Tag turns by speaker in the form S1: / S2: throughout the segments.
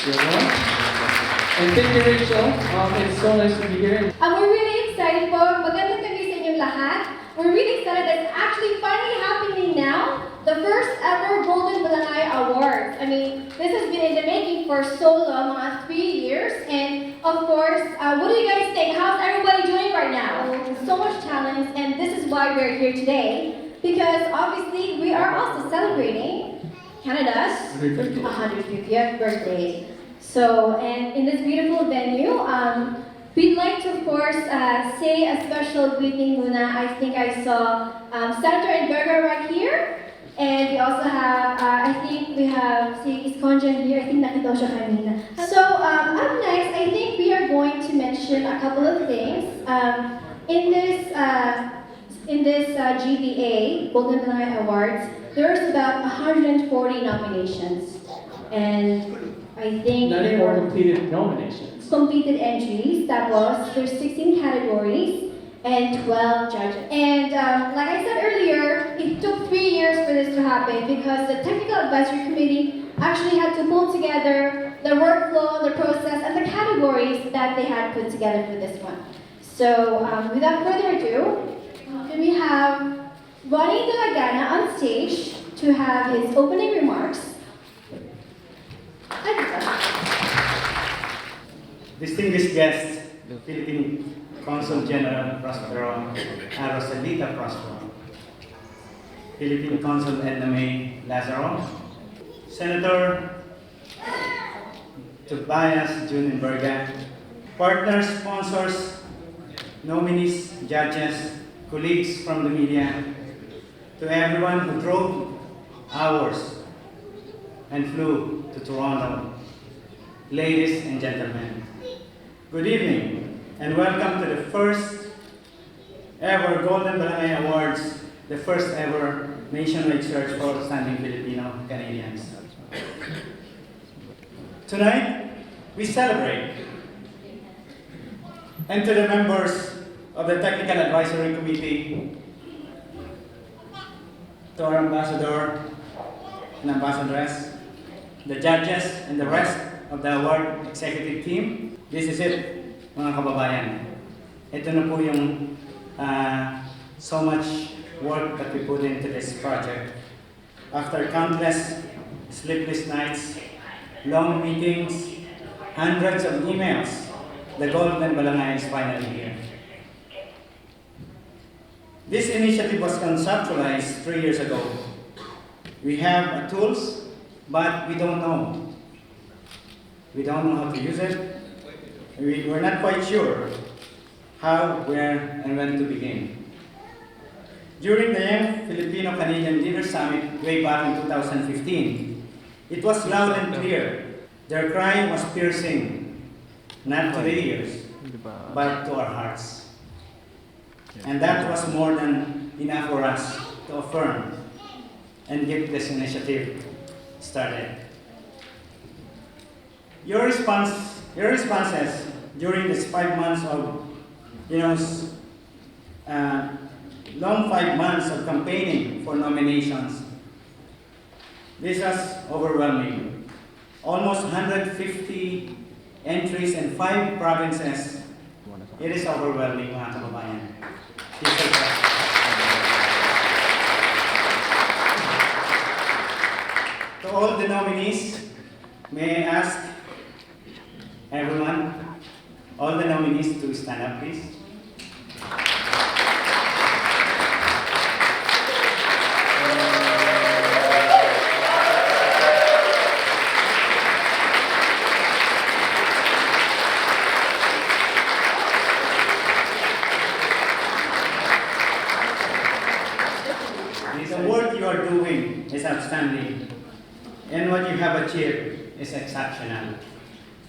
S1: everyone. And thank you, Rachel. It's so nice to be here.
S2: We're really excited po. Magandang gabi sa inyong lahat. We're really excited that it's actually finally happening now. The first ever Golden Balangay Awards. I mean, this has been in the making for so long, mga 3 years. And of course, what do you guys think? How's everybody doing right now? So much talent, and this is why we're here today. Because obviously, we are also celebrating Canada's 150th birthday. So, and in this beautiful venue, we'd like to, of course, say a special greeting muna. I think I saw Senator Enverga right here. And we also have, I think we have si Iskonjan here. I think nakita ko siya kanina. So, up next, I think we are going to mention a couple of things. In this GBA, Golden Balangay Awards, there's about 140 nominations. And I think
S1: Not
S2: there
S1: even
S2: were
S1: completed nominations.
S2: completed entries. That was, there's 16 categories and 12 judges. And like I said earlier, it took 3 years for this to happen because the Technical Advisory Committee actually had to pull together the workflow, the process, and the categories that they had put together for this one. So without further ado, can we have Ronnie De La Gana on stage to have his opening remarks.
S3: Distinguished guests, Philippine Consul General Prospero Rosalita Prospero, Philippine Consul Edna May Lazaro, Senator Tobias Junenberga, partners, sponsors, nominees, judges, colleagues from the media, to everyone who drove hours and flew to Toronto, ladies and gentlemen, good evening and welcome to the first ever Golden Balangay Awards, the first ever nationwide search for outstanding Filipino Canadians. Tonight, we celebrate. And to the members of the Technical Advisory Committee, to our ambassador and ambassadress, the judges, and the rest of the award executive team, this is it, mga kababayan. Ito na po yung so much work that we put into this project. After countless sleepless nights, long meetings, hundreds of emails, the Golden Balangay is finally here. This initiative was conceptualized 3 years ago. We have tools, but we don't know. We don't know how to use it. We're not quite sure how, where, and when to begin. During the Young Filipino-Canadian Leaders Summit way back in 2015, it was loud and clear. Their cry was piercing, not to the ears, but to our hearts. And that was more than enough for us to affirm and get this initiative started. Your responses during this 5 months of, long 5 months of campaigning for nominations, this was overwhelming. Almost 150 entries in 5 provinces. It is overwhelming, mga kababayan. To all the nominees, may I ask everyone, all the nominees to stand up, please. The work you are doing is outstanding, and what you have achieved is exceptional.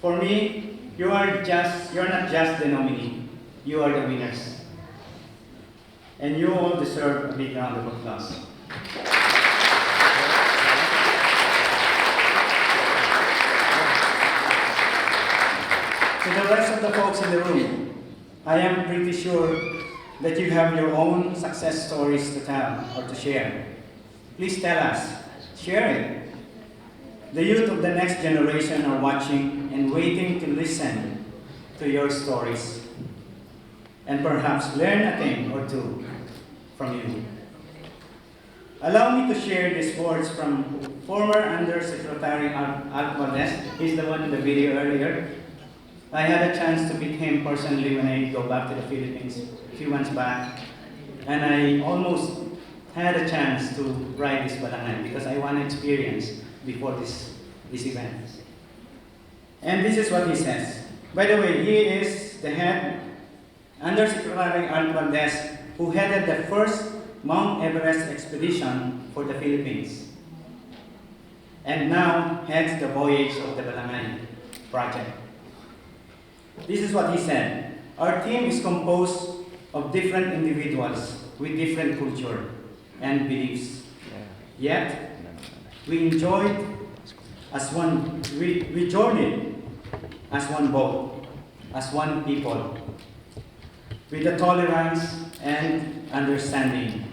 S3: For me, you're not just the nominee, you are the winners. And you all deserve a big round of applause. To the rest of the folks in the room, I am pretty sure that you have your own success stories to tell or to share. Please tell us, share it. The youth of the next generation are watching and waiting to listen to your stories and perhaps learn a thing or two from you. Allow me to share these words from former Undersecretary Al Valdez. He's the one in the video earlier. I had a chance to meet him personally when I go back to the Philippines a few months back. And I almost had a chance to ride this Balangay because I want to experience before this event. And this is what he says. By the way, he is the head Undersecretary Al Valdez, who headed the first Mount Everest expedition for the Philippines, and now heads the voyage of the Balangay project. This is what he said. Our team is composed of different individuals with different culture and beliefs. Yet, we enjoyed as one, we journeyed as one boat, as one people, with the tolerance and understanding.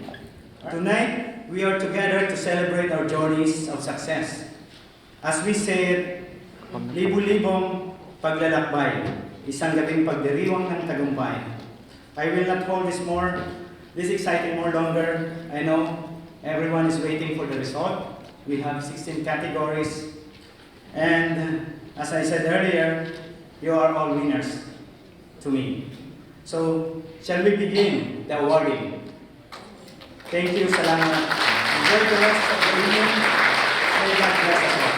S3: Tonight, we are together to celebrate our journeys of success. As we said, libu-libong paglalakbay, isang gabing pagdiriwang ng tagumpay. I will not hold this exciting more longer. I know everyone is waiting for the result. We have 16 categories. And as I said earlier, you are all winners to me. So, shall we begin the awarding? Thank you, salamat. Enjoy the rest of the evening. May God bless us all.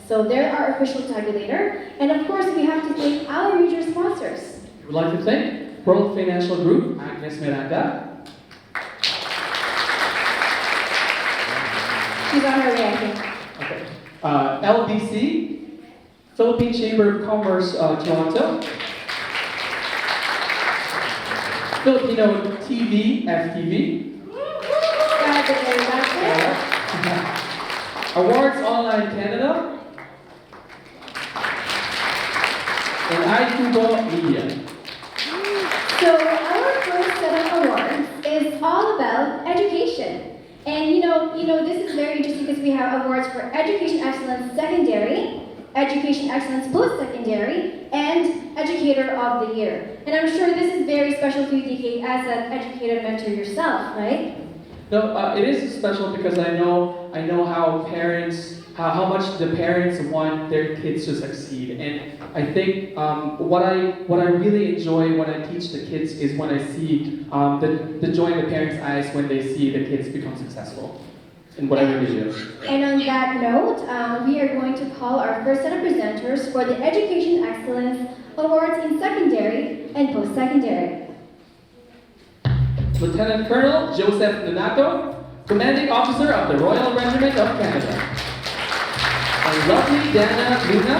S2: So there our official tabulator, and of course we have to thank our major sponsors.
S1: We would like to thank World Financial Group, Agnes Miranda,
S2: She's on her way, I think.
S1: okay. LBC, Philippine Chamber of Commerce, Toronto, Filipino TV, FTV,
S2: Got it, very much.
S1: Awards Online Canada, and iTubo Media.
S2: So our first set of awards is all about education. And you know, this is very interesting because we have awards for Education Excellence Secondary, Education Excellence Post-Secondary, and Educator of the Year. And I'm sure this is very special to you, DK, as an educator mentor yourself, right?
S1: No, it is special because I know how parents, how much the parents want their kids to succeed, and I think what I really enjoy when I teach the kids is when I see the joy in the parents' eyes when they see the kids become successful in whatever they do.
S2: And on that note, we are going to call our first set of presenters for the Education Excellence Awards in Secondary and Post-Secondary.
S1: Lieutenant Colonel Joseph Donato, Commanding Officer of the Royal Regiment of Canada. And lovely Dana Luna,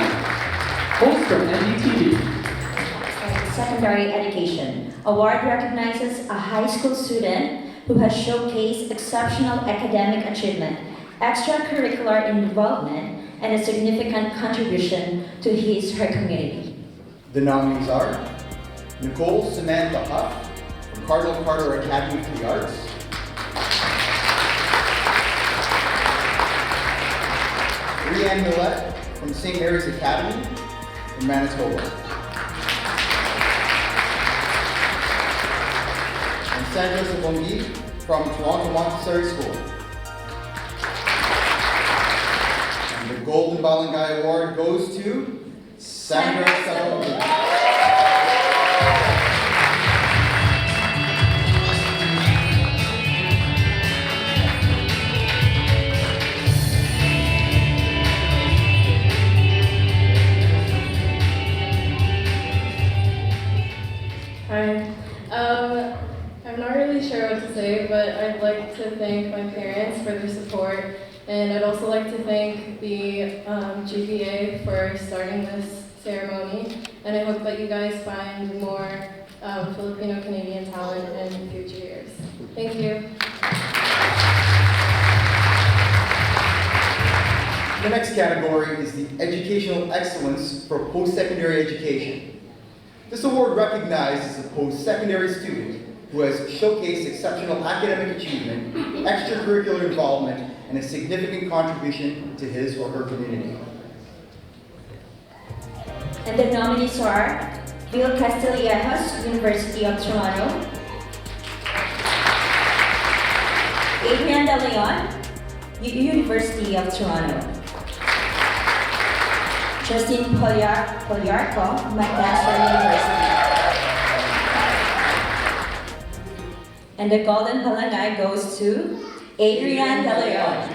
S1: host from NDTV.
S4: Secondary Education Award recognizes a high school student who has showcased exceptional academic achievement, extracurricular involvement, and a significant contribution to her community.
S5: The nominees are Nicole Samantha Huff from Cardinal Carter Academy for the Arts, Rianne Millette from St. Mary's Academy in Manitoba, and San Joseph Ongi from Toronto Montessori School. And the Golden Balangay Award goes to Sandra Salongi.
S6: Hi. I'm not really sure what to say, but I'd like to thank my parents for their support, and I'd also like to thank the GPA for starting this ceremony, and I hope that you guys find more Filipino-Canadian talent in future years. Thank you.
S5: The next category is the Educational Excellence for Post-Secondary Education. This award recognizes a post-secondary student who has showcased exceptional academic achievement, extracurricular involvement, and a significant contribution to his or her community.
S4: And the nominees are Bill Castillejos, University of Toronto; Adrian De Leon, University of Toronto; Justin Poliarco, McMaster University. And the Golden Balangay goes to Adrian De Leon.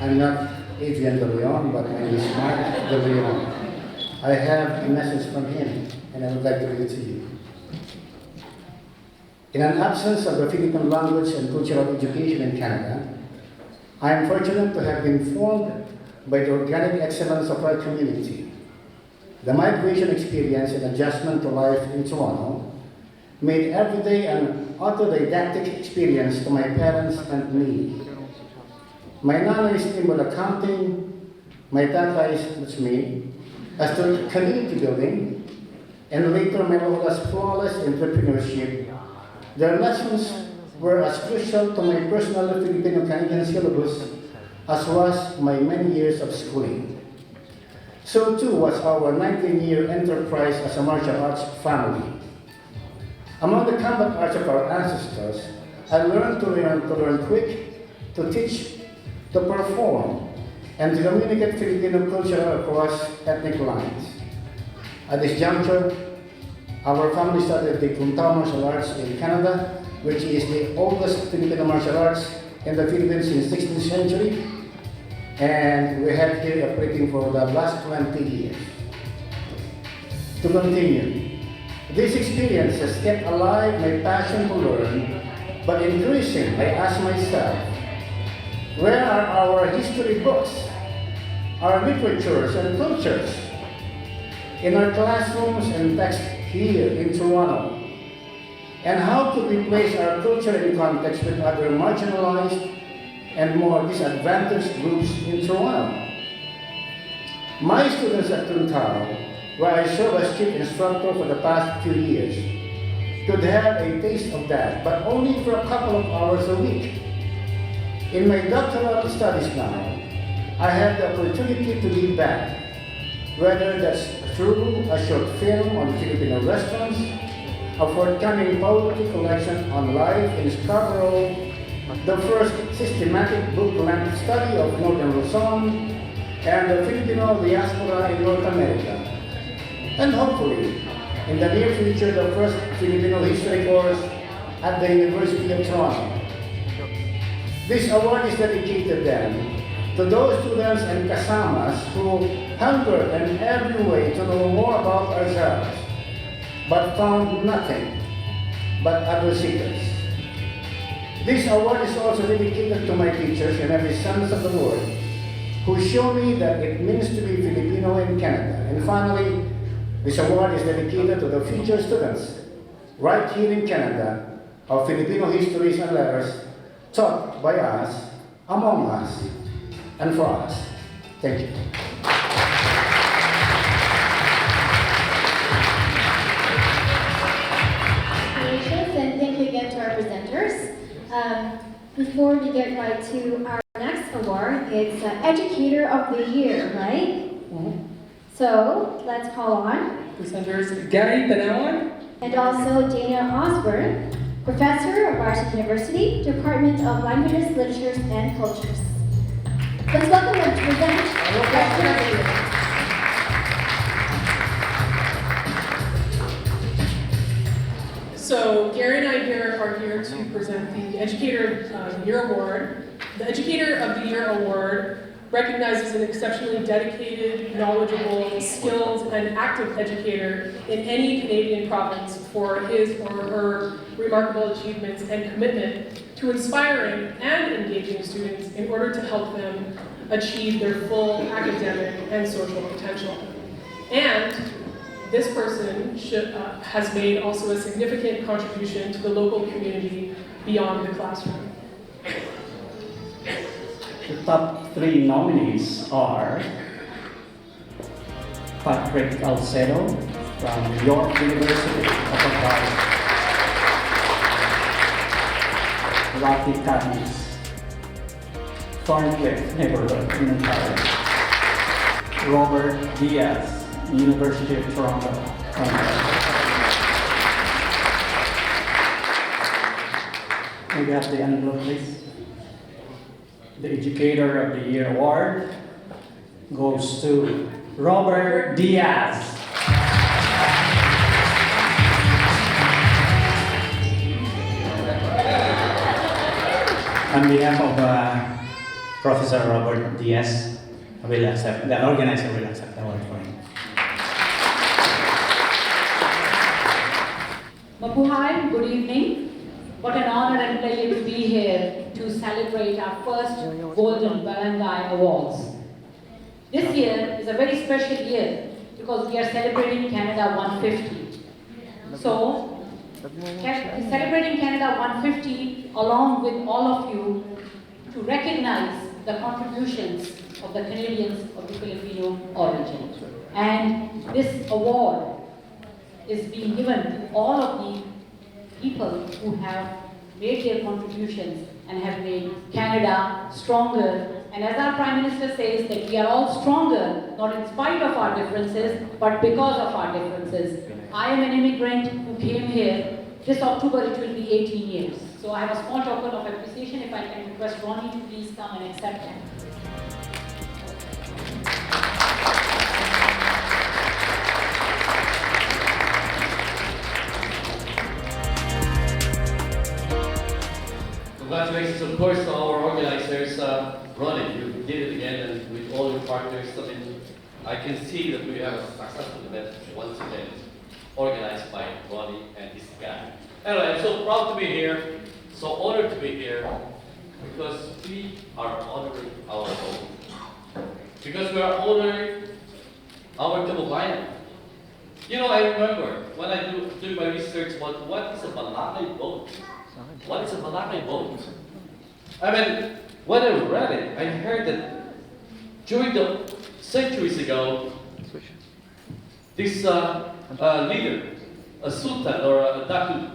S7: I'm not Adrian De Leon, but my name is Mark De Leon. I have a message from him, and I would like to read it to you. In an absence of the Philippine language and cultural education in Canada, I am fortunate to have been formed by the organic excellence of our community. The migration experience and adjustment to life in Toronto made every day an autodidactic experience to my parents and me. My nana is in accounting, my tata is, that's me, as to community building, and later my lola's flawless entrepreneurship. Their lessons were as crucial to my personal Filipino-Canadian syllabus as was my many years of schooling. So too was our 19-year enterprise as a martial arts family. Among the combat arts of our ancestors, I learned to learn quick, to teach, to perform, and to communicate Filipino culture across ethnic lines. At this juncture, our family started the Kuntao martial arts in Canada, which is the oldest Filipino martial arts in the Philippines since 16th century, and we have here operating for the last 20 years. To continue, this experience has kept alive my passion to learn, but increasingly I ask myself, where are our history books, our literatures and cultures? In our classrooms and texts here in Toronto? And how could we place our culture in context with other marginalized and more disadvantaged groups in Toronto? My students at Kuntao, where I serve as chief instructor for the past few years, could have a taste of that, but only for a couple of hours a week. In my doctoral studies now, I have the opportunity to give back, whether that's through a short film on Filipino restaurants, a forthcoming poetry collection on life in Scarborough, the first systematic book-length study of Northern Luzon, and the Filipino diaspora in North America. And hopefully, in the near future, the first Filipino history course at the University of Toronto. This award is dedicated then to those students and kasamas who hungered in every way to know more about ourselves, but found nothing but other secrets. This award is also dedicated to my teachers and every sons of the Lord who show me that it means to be Filipino in Canada. And finally, this award is dedicated to the future students right here in Canada of Filipino histories and letters taught by us, among us, and for us. Thank you.
S2: Congratulations, and thank you again to our presenters. Before we get right to our next award, it's Educator of the Year, right? So let's call on.
S1: Presenters Gary Benawan,
S2: And also Dana Osborne, Professor of Varsity University, Department of Languages, Literatures, and Cultures. Let's welcome them to present Educator of the Year.
S8: So Gary and I here are here to present the Educator of the Year Award. The Educator of the Year Award recognizes an exceptionally dedicated, knowledgeable, skilled, and active educator in any Canadian province for his or her remarkable achievements and commitment to inspiring and engaging students in order to help them achieve their full academic and social potential. And this person has made also a significant contribution to the local community beyond the classroom.
S3: top 3 nominees are Patrick Alcedo from York University of Applied, Rocky Cadmus, Thorncliffe neighborhood in Ontario, Robert Diaz, University of Toronto, Ontario. May we have the envelope, please? The Educator of the Year award goes to Robert Diaz. On behalf of Professor Robert Diaz, the organizer will accept the award for him.
S9: Mabuhay, good evening. What an honor and pleasure to be here to celebrate our first Golden Balangay Awards. This year is a very special year because we are celebrating Canada 150. So, celebrating Canada 150 along with all of you to recognize the contributions of the Canadians of the Filipino origin. And this award is being given to all of the people who have made their contributions and have made Canada stronger. And as our Prime Minister says, that we are all stronger, not in spite of our differences, but because of our differences. I am an immigrant who came here. This October it will be 18 years. So I have a small token of appreciation. If I can request Ronnie to please come and accept it.
S10: Congratulations, of course, to our organizers. Ronnie, you did it again, and with all your partners. I mean, I can see that we have a successful event once again, organized by Ronnie and his gang. Anyway, I'm so proud to be here, so honored to be here, because we are honoring our own. Because we are honoring our kababayan. You know, I remember when I do my research about what is a Balangay vote. What is a Balangay vote? I mean, when I read it, I heard that during the centuries ago, this leader, a sultan or a datu,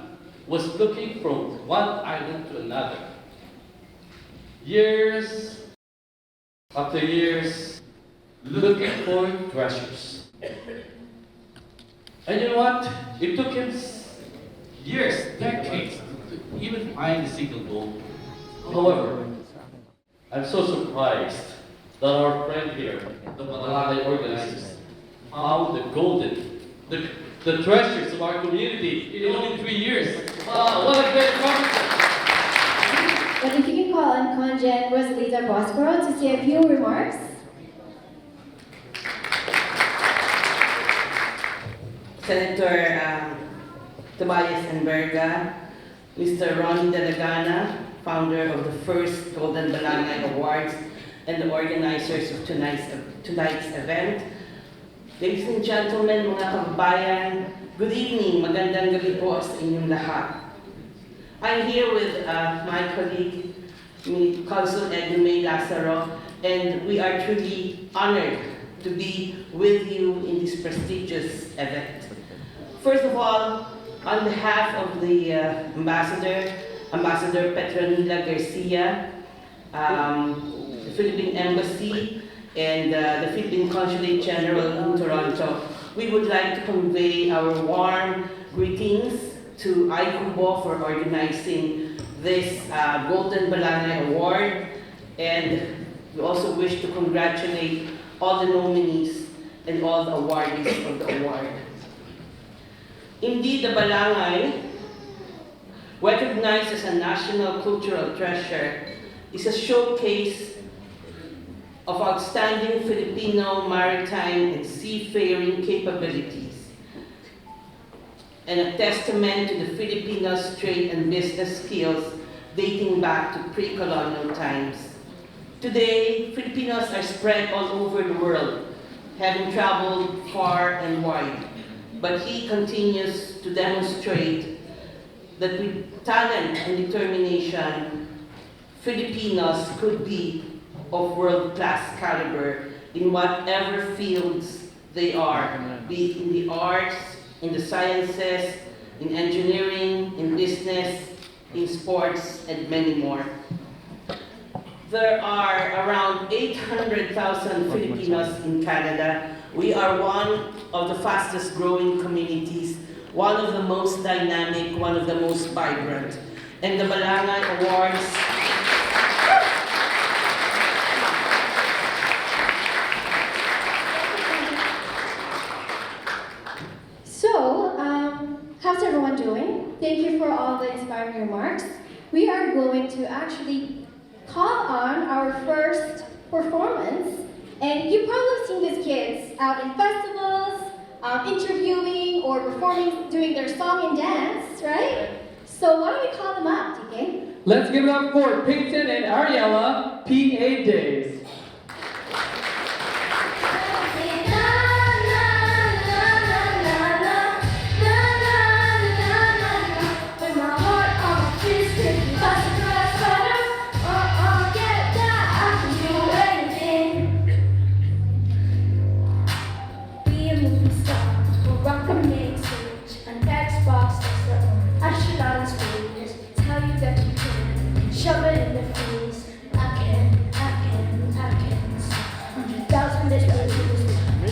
S10: was looking from one island to another. Years after years, looking for treasures. And you know what? It took him years, decades, to even find a single gold. However, I'm so surprised that our friend here, the Balangay organizers, found the treasures of our community in only 3 years. Wow, what a great accomplishment!
S2: But if you can call on Conjen Rosalita Boscoro to say a few remarks.
S11: Senator Tobias Enverga, Mr. Ronnie Delagana, founder of the first Golden Balangay Awards and the organizers of tonight's event. Ladies and gentlemen, mga kababayan, good evening, magandang gabi po sa inyong lahat. I'm here with my colleague, Consul Edmund Lazaro, and we are truly honored to be with you in this prestigious event. First of all, on behalf of the Ambassador Petronila Garcia, the Philippine Embassy, and the Philippine Consulate General in Toronto, we would like to convey our warm greetings to ICUBO for organizing this Golden Balangay Award, and we also wish to congratulate all the nominees and all the awardees of the award. Indeed, the Balangay, recognized as a national cultural treasure, is a showcase of outstanding Filipino maritime and seafaring capabilities, and a testament to the Filipinos' trade and business skills dating back to pre-colonial times. Today, Filipinos are spread all over the world, having traveled far and wide. But he continues to demonstrate that with talent and determination, Filipinos could be of world-class caliber in whatever fields they are, be it in the arts, in the sciences, in engineering, in business, in sports, and many more. There are around 800,000 Filipinos in Canada. We are one of the fastest growing communities, one of the most dynamic, one of the most vibrant. And the Balangay Awards
S2: So, how's everyone doing? Thank you for all the inspiring remarks. We are going to actually call on our first performance. And you've probably seen these kids out in festivals, interviewing or performing, doing their song and dance, right? So why don't we call them up, TK?
S1: Let's give it up for Peyton and Ariella, PA Days.
S12: Shove it in the face. I can. 100,000 bitches.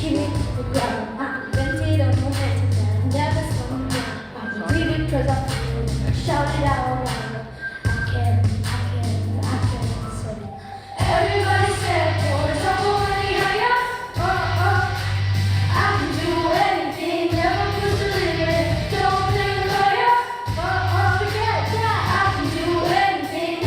S12: Give me the ground. I'm invented on momentum. Never slow down. I'm breathing cause I feel it. Shout it out loud. I can. So everybody said, boys, I'm already higher. I can do anything. Never push the limit. Don't play with fire. Forget that. I can do anything.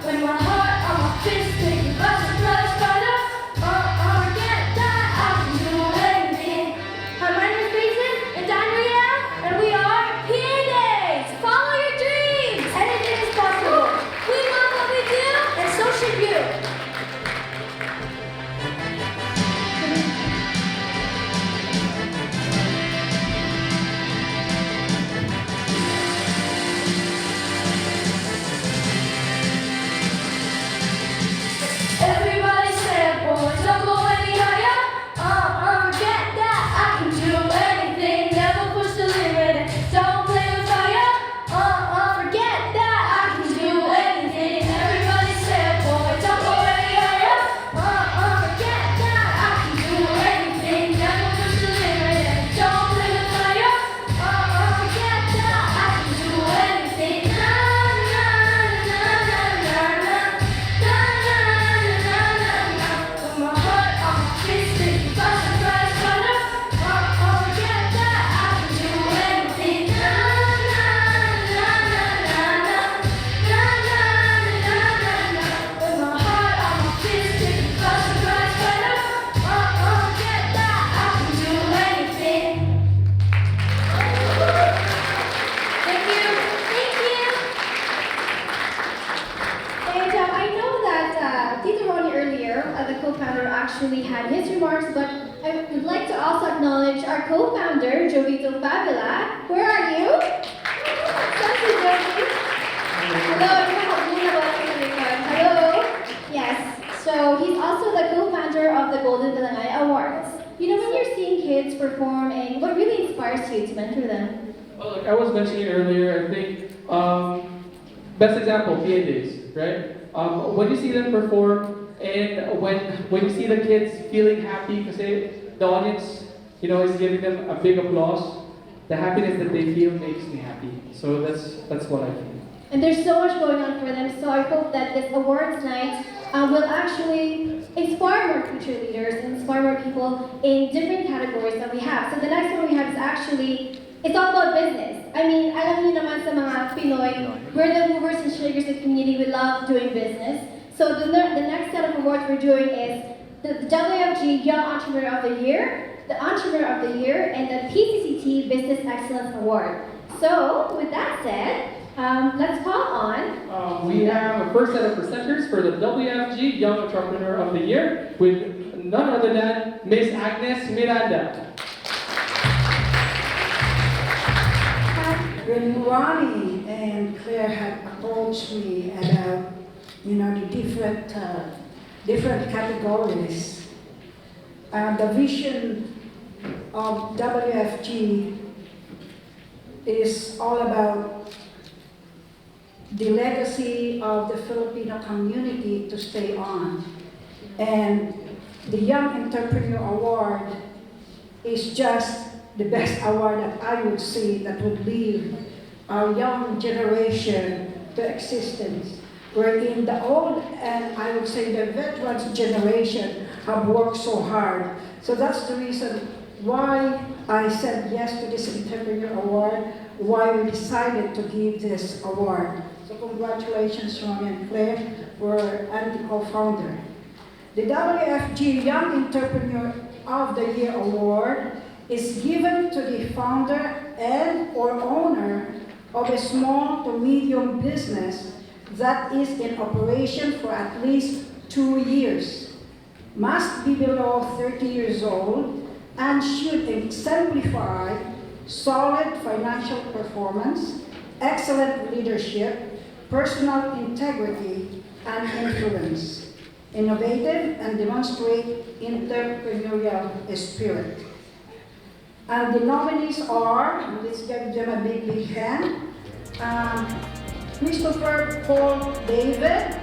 S12: When my heart on my fist, taking by surprise, fighter. Forget that. I can do anything. Hi, my name is Peyton and Andrea, and we are PA Days. Follow your dreams. Anything is possible. We love what we do, and so should you. Everybody said, boys, don't go any higher. Forget that. I can do anything. Never push the limit. Don't play with fire. Forget that. I can do anything. Everybody said, boys, don't go any higher. Forget that. I can do anything. Never push the limit. Don't play with fire. Forget that. I can do anything. With my heart on my fist, taking by surprise, fighter. Forget that. I can do anything. With my heart on my fist, taking by surprise, fighter. Forget that. I can do anything.
S2: Thank you. And I know that Tito Ronnie earlier, the co-founder, actually had his remarks, but I would like to also acknowledge our co-founder, Jovito Fabula. Where are you? Sexy Jovi. Hello. Yes. So he's also the co-founder of the Golden Balangay Awards. You know, when you're seeing kids perform, and what really inspires you to mentor them?
S1: Well, like I was mentioning earlier, I think best example, PA Days, right? When you see them perform, and when you see the kids feeling happy because the audience, is giving them a big applause, the happiness that they feel makes me happy. So that's what I feel.
S2: And there's so much going on for them, so I hope that this awards night will actually inspire more future leaders and inspire more people in different categories that we have. So the next one we have is actually, it's all about business. I mean, alam niyo naman sa mga Pinoy, we're the movers and shakers of the community, we love doing business. So the next set of awards we're doing is the WFG Young Entrepreneur of the Year, the Entrepreneur of the Year, and the PCCT Business Excellence Award. So, with that said, let's call on.
S1: We have a first set of presenters for the WFG Young Entrepreneur of the Year with none other than Miss Agnes Miranda.
S13: Good morning, and Claire had approached me about, the different categories. The vision of WFG is all about the legacy of the Filipino community to stay on. And the Young Entrepreneur Award is just the best award that I would see that would lead our young generation to existence. Wherein the old and I would say the veterans generation have worked so hard. So that's the reason why I said yes to this Entrepreneur Award, why we decided to give this award. So congratulations, Ronnie and Claire, and the co-founder. The WFG Young Entrepreneur of the Year Award is given to the founder and or owner of a small to medium business that is in operation for at least 2 years, must be below 30 years old, and should exemplify solid financial performance, excellent leadership, personal integrity, and influence, innovative, and demonstrate entrepreneurial spirit. And the nominees are, let's give them a big, big hand, Christopher Paul David,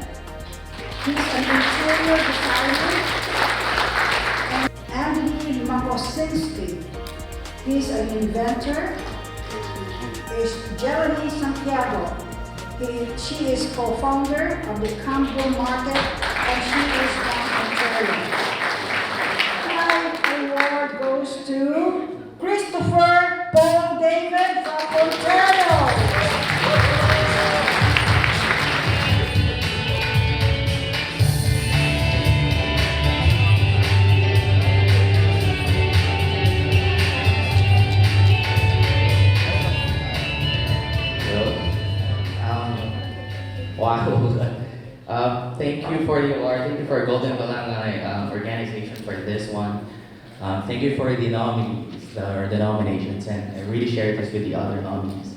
S13: he's an interior designer, and Andy Makosinski, he's an inventor, is Jelani Santiago, she is co-founder of the Campbell Market, and she is from Ontario. The award goes to Christopher Paul David from Ontario.
S14: Wow. Thank you for the award. Thank you for Golden Balangay organization for this one. Thank you for the nominees, or the nominations, and I really shared this with the other nominees.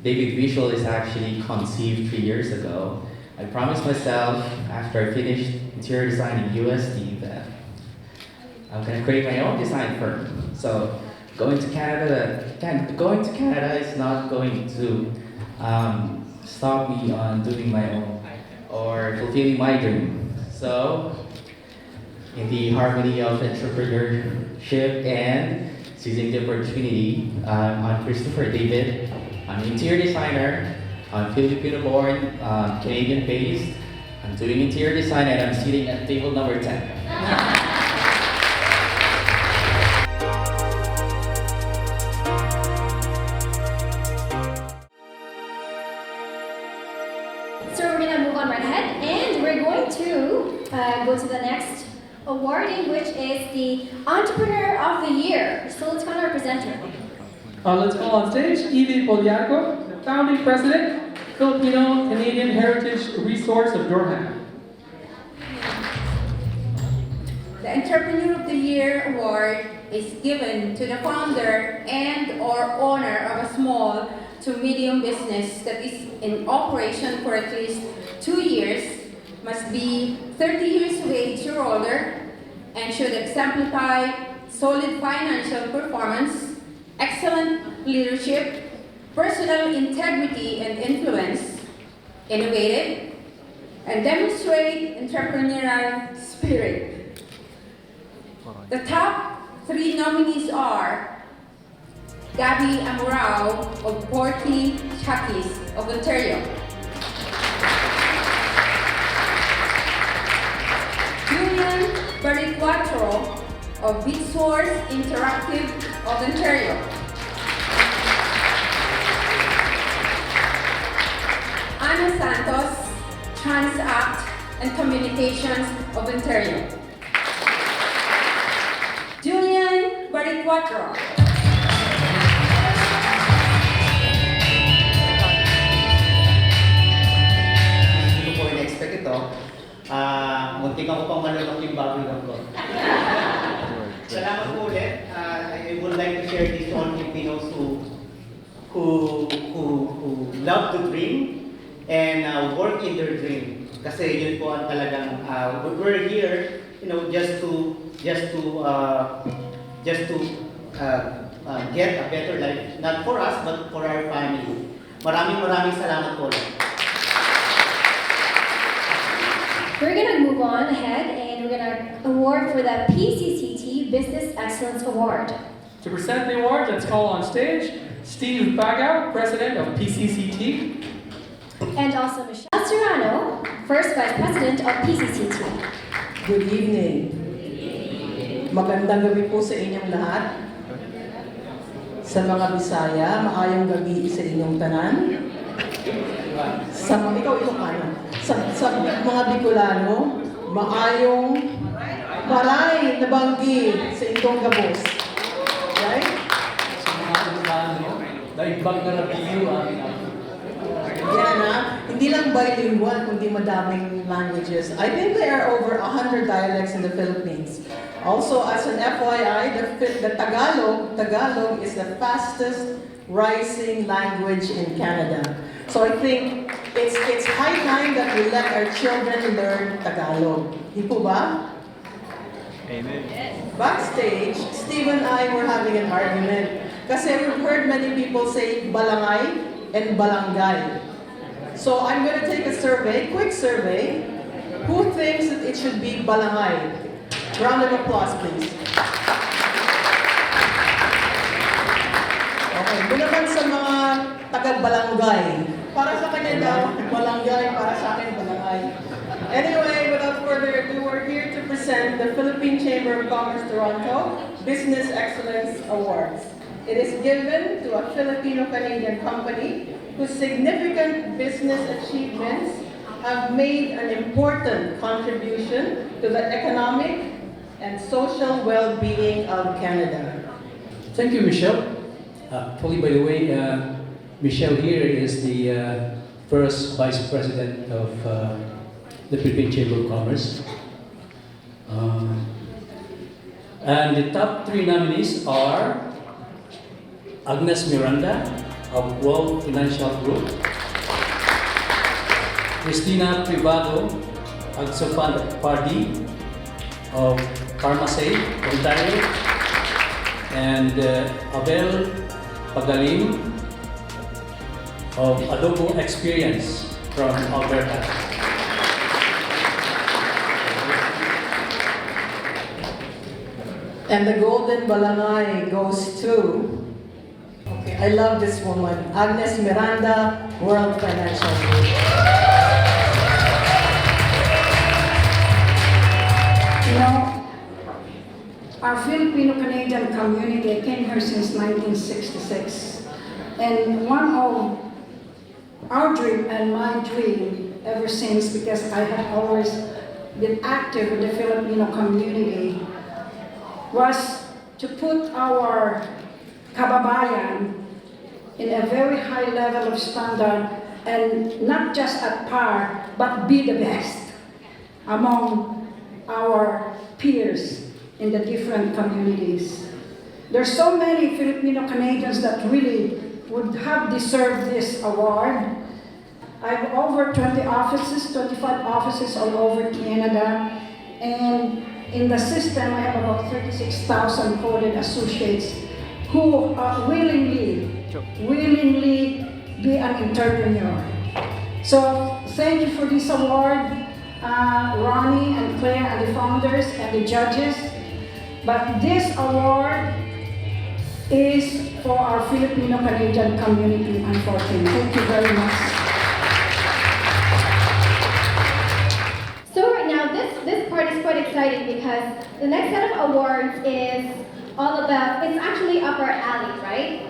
S14: David Visual is actually conceived 3 years ago. I promised myself after I finished interior design in USD that I'm gonna create my own design firm. So going to Canada is not going to stop me on doing my own or fulfilling my dream. So, in the harmony of entrepreneurship and seizing the opportunity, I'm Christopher David. I'm an interior designer. I'm Filipino-born, Canadian-based. I'm doing interior design and I'm sitting at table number 10.
S2: So we're gonna move on right ahead, and we're going to go to the next awarding, which is the Entrepreneur of the Year. So let's call our presenter.
S1: Let's call on stage Evie Poliarco, founding president, Filipino Canadian Heritage Resource of Durham.
S15: The Entrepreneur of the Year award is given to the founder and or owner of a small to medium business that is in operation for at least 2 years, must be 30 years of age or older, and should exemplify solid financial performance, excellent leadership, personal integrity and influence, innovative, and demonstrate entrepreneurial spirit. The top 3 nominees are Gabby Amorao of Porky Chuckies of Ontario, Julian Bariquatro of BitSource Interactive of Ontario, Ana Santos, Transact and Communications of Ontario, Julian Bariquatro.
S3: Expect ito, muntik ako pang malunok yung bubble gum ko. Salamat po ulit. I would like to share this to all Filipinos who who love to dream and work in their dream. Kasi yun po ang talagang we're here, just to get a better life, not for us but for our family. Maraming salamat po.
S2: We're gonna move on ahead and we're gonna award for the PCCT Business Excellence Award.
S1: To present the award, let's call on stage Steve Bagao, President of PCCT.
S2: And also Michelle Serrano, First Vice President of PCCT.
S16: Good evening. Magandang gabi po sa inyong lahat. Sa mga Bisaya, maayong gabi sa inyong tanan. Sa mga Bicolano, maayong maray na banggi sa inyong gabos. Right?
S10: Sa mga Bicolano, daigbag na nabiyo ang
S16: Yan na, hindi lang bilingual, kundi madaming languages. I think there are over 100 dialects in the Philippines. Also, as an FYI, the Tagalog is the fastest rising language in Canada. So I think it's high time that we let our children learn Tagalog. Di po ba?
S10: Amen.
S16: Backstage, Steve and I were having an argument kasi we've heard many people say Balangay and Balangay. So I'm going to take a survey, quick survey. Who thinks that it should be Balangay? Round of applause, please. Okay, bunaman sa mga taga-Balangay. Para sa kanya daw, Balangay, para sa akin, Balangay. Anyway, without further ado, we're here to present the Philippine Chamber of Commerce Toronto Business Excellence Awards. It is given to a Filipino-Canadian company whose significant business achievements have made an important contribution to the economic and social well-being of Canada.
S17: Thank you, Michelle. By the way, Michelle here is the first Vice President of the Philippine Chamber of Commerce. And the top 3 nominees are Agnes Miranda of World Financial Group, Cristina Privado Agsopardi of Pharmacy, Ontario, and Abel Pagalim of Adobo Experience from Alberta.
S16: And the Golden Balangay goes to, okay, I love this woman, Agnes Miranda, World Financial Group.
S13: You know, our Filipino-Canadian community came here since 1966. And one of our dream and my dream ever since, because I have always been active in the Filipino community, was to put our kababayan in a very high level of standard and not just at par, but be the best among our peers in the different communities. There's so many Filipino Canadians that really would have deserved this award. I have over 20 offices, 25 offices all over Canada, and in the system I have about 36,000 coded associates who are willingly be an entrepreneur. So thank you for this award, Ronnie and Claire and the founders and the judges. But this award is for our Filipino-Canadian community, unfortunately. Thank you very much.
S2: So right now, this part is quite exciting because the next set of awards is all about, it's actually up our alley, right?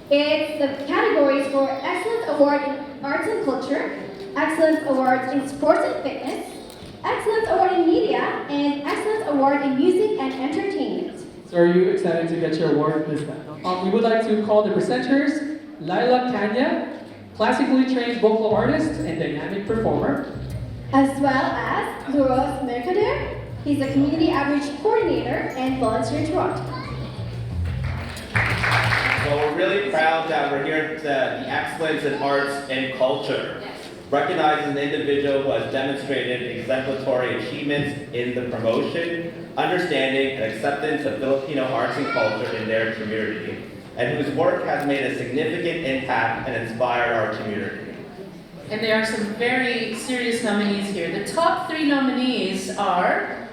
S2: It's the categories for Excellence Award in Arts and Culture, Excellence Awards in Sports and Fitness, Excellence Award in Media, and Excellence Award in Music and Entertainment.
S1: So are you excited to get your award this time? We would like to call the presenters Laila Kanya, classically trained vocal artist and dynamic performer.
S2: As well as Luros Mercader. He's a community outreach coordinator and volunteer in Toronto.
S18: Well, we're really proud that we're here at the Excellence in Arts and Culture, recognizing an individual who has demonstrated exemplary achievements in the promotion, understanding, and acceptance of Filipino arts and culture in their community, and whose work has made a significant impact and inspired our community.
S19: And there are some very serious nominees here. The top 3 nominees are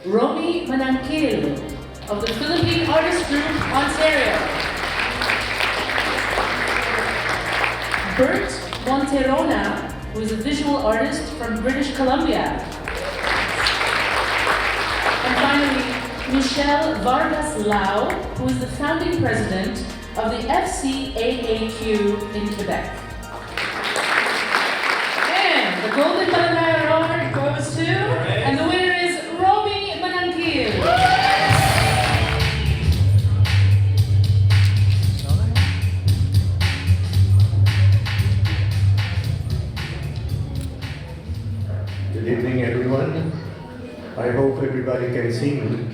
S19: Romy Manangkil of the Philippine Artist Group, Ontario. Bert Monterona, who is a visual artist from British Columbia. And finally, Michelle Vargas Lau, who is the founding president of the FCAAQ in Quebec. And the Golden Balangay Award goes to, and the winner is Romy Manangkil.
S20: Good evening, everyone. I hope everybody can see me.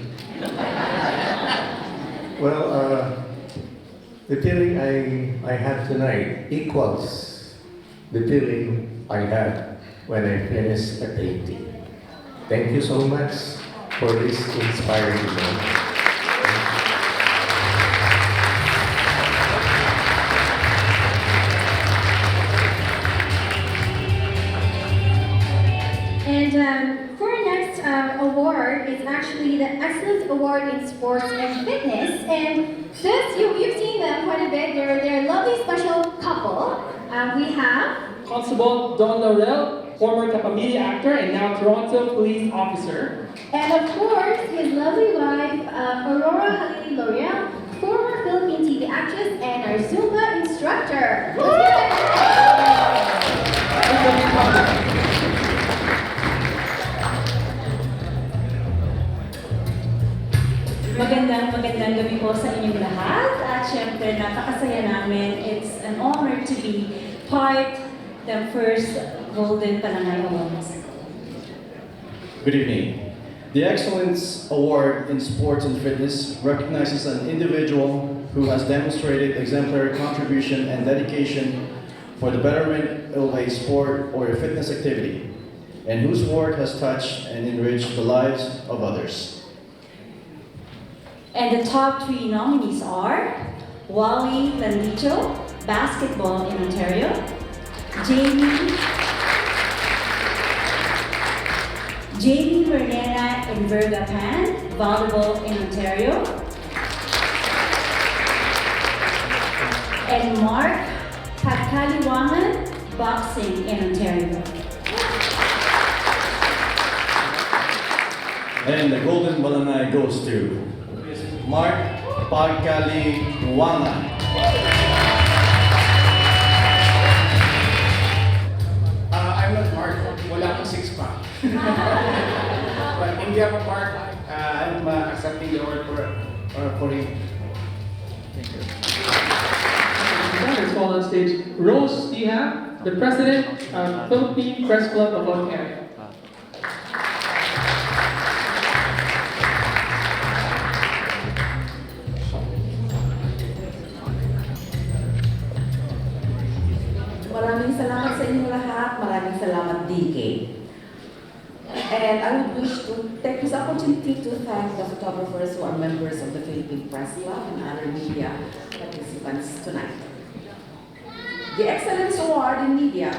S20: Well, the feeling I have tonight equals the feeling I had when I finished a painting. Thank you so much for this inspiring event.
S2: And for our next award, it's actually the Excellence Award in Sports and Fitness. And this, you've seen them quite a bit. They're a lovely special couple. We have
S1: Constable Don Laurel, former Kapamilya actor and now Toronto police officer.
S2: And of course, his lovely wife, Aurora Halili L'Oreal, former Philippine TV actress and our Zumba instructor.
S4: Magandang gabi po sa inyong lahat. At syempre, napakasaya namin. It's an honor to be part the first Golden Balangay Awards.
S21: Good evening. The Excellence Award in Sports and Fitness recognizes an individual who has demonstrated exemplary contribution and dedication for the betterment of a sport or a fitness activity, and whose work has touched and enriched the lives of others.
S4: And the top 3 nominees are Wally Landicho, basketball in Ontario, Jamie Bernera in Vergapan, volleyball in Ontario, and Mark Pagkaliwangan, boxing in Ontario.
S21: And the Golden Balangay goes to Mark Pagkaliwangan.
S22: I'm not Mark. Wala akong 6-pack. But hindi ako Mark. I'm accepting the award for him. Thank you.
S1: Let's call on stage Rose Diha, the president of Philippine Press Club of Ontario.
S23: Maraming salamat sa inyong lahat. Maraming salamat, DK. And I would wish to take this opportunity to thank the photographers who are members of the Philippine Press Club and other media participants tonight. The Excellence Award in Media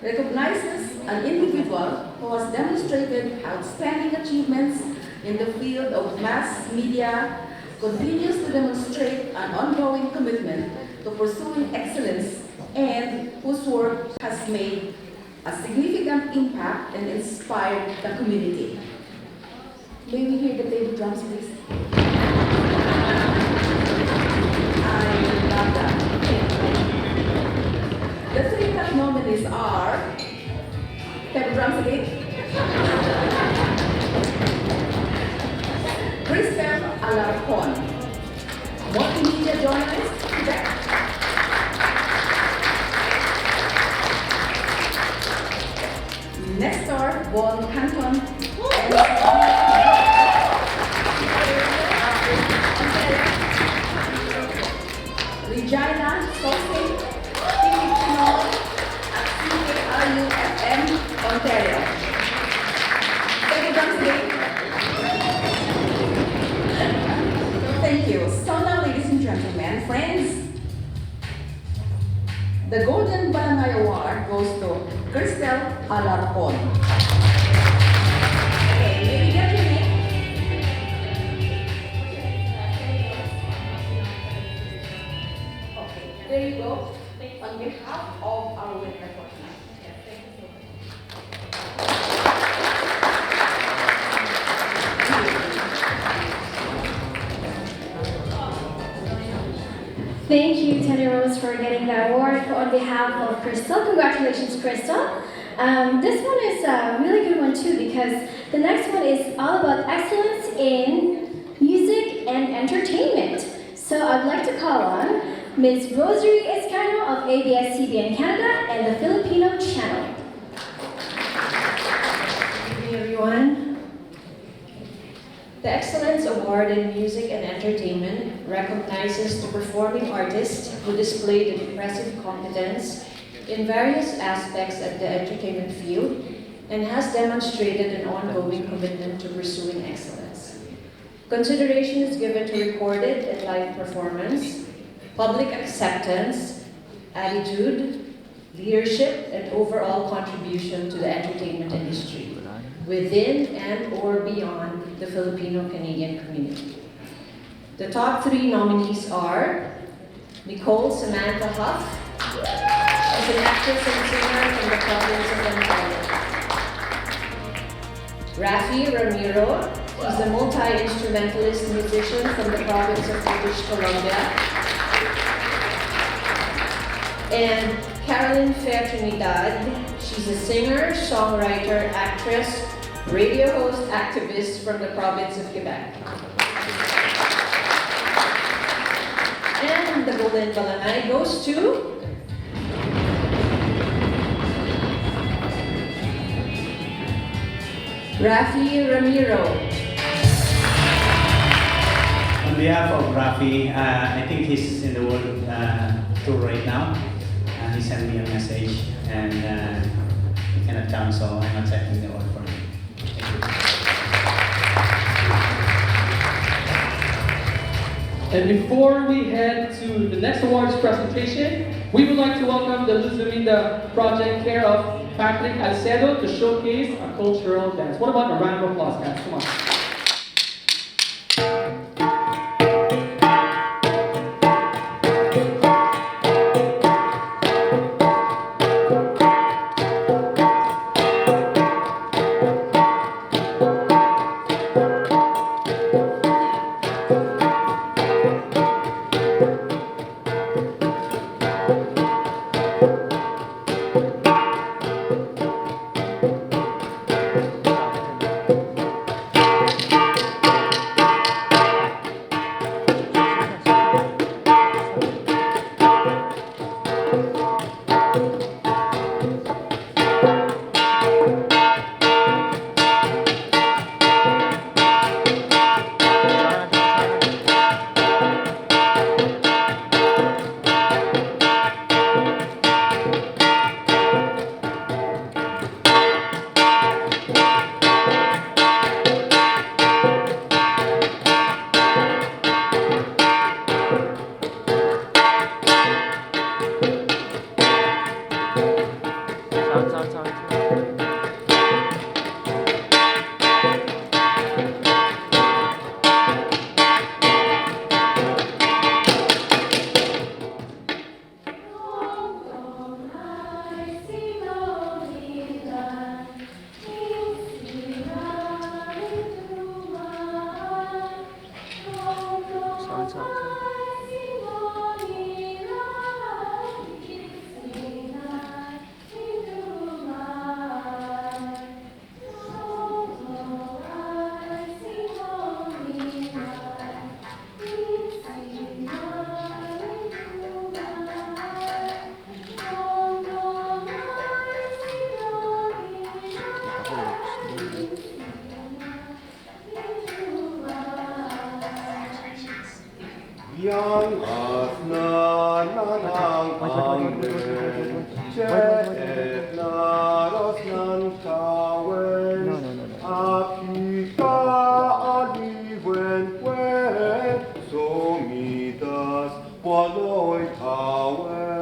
S23: recognizes an individual who has demonstrated outstanding achievements in the field of mass media, continues to demonstrate an ongoing commitment to pursuing excellence, and whose work has made a significant impact and inspired the community. May we hear the table drums, please? I love that. The 3 top nominees are, table drums again. Kristen Alarcon, multimedia journalist, Quebec. Nestor Bon Canton, Alarcon. Okay, may we get your name? Okay, there you go. On behalf of our winner for tonight.
S2: Thank you, Teddy Rose, for getting that award on behalf of Crystal. Congratulations, Crystal. This one is a really good one too because the next one is all about excellence in music and entertainment. So I'd like to call on Ms. Rosary Escano of ABS-CBN Canada and the Filipino Channel.
S4: Good evening, everyone. The Excellence Award in Music and Entertainment recognizes the performing artist who displayed impressive competence in various aspects of the entertainment field and has demonstrated an ongoing commitment to pursuing excellence. Consideration is given to recorded and live performance, public acceptance, attitude, leadership, and overall contribution to the entertainment industry within and or beyond the Filipino-Canadian community. The top 3 nominees are Nicole Samantha Huff, she's an actress and singer from the province of Balangay. Rafi Ramiro, he's a multi-instrumentalist musician from the province of British Columbia. And Carolyn Fair Trinidad, she's a singer, songwriter, actress, radio host, activist from the province of Quebec. And the Golden Balangay goes to Rafi Ramiro.
S3: On behalf of Rafi, I think he's in the world tour right now. He sent me a message and he cannot come, so I'm accepting the award for him.
S1: And before we head to the next awards presentation, we would like to welcome the Luz Luminda project care of Patrick Alcedo to showcase a cultural dance. What about a round of applause, guys? Come on.
S5: Yang asna nanang angin, cek naros nan kawen, akika ali wen somidas waloy kawen.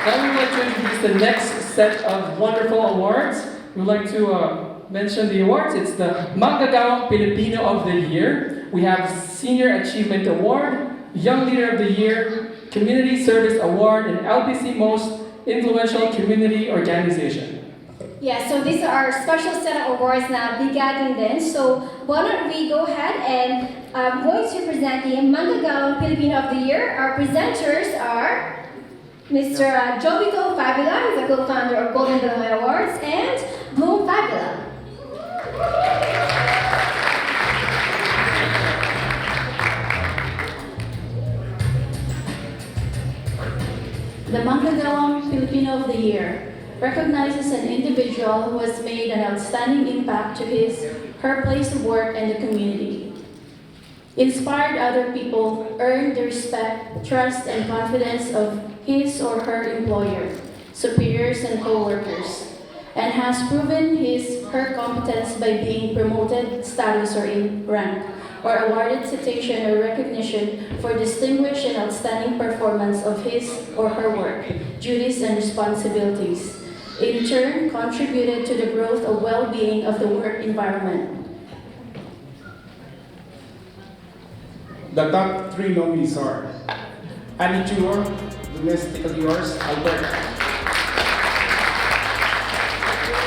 S1: Now we would like to introduce the next set of wonderful awards. We would like to mention the awards. It's the Manggagawang Pilipino of the Year. We have Senior Achievement Award, Young Leader of the Year, Community Service Award, and LPC Most Influential Community Organization.
S2: Yeah, so these are our special set of awards now bigating din. So why don't we go ahead and I'm going to present the Manggagawang Pilipino of the Year. Our presenters are Mr. Jovito Fabula, who's a co-founder of Golden Balangay Awards, and Bloom Fabula.
S6: The Manggagawang Filipino of the Year recognizes an individual who has made an outstanding impact to her place of work and the community. Inspired other people, earned the respect, trust, and confidence of his or her employer, superiors, and co-workers, and has proven her competence by being promoted status or in rank, or awarded citation or recognition for distinguished and outstanding performance of his or her work, duties, and responsibilities. In turn, contributed to the growth of well-being of the work environment.
S22: The top 3 nominees are Annie Chua, Domestically Yours, Alberta.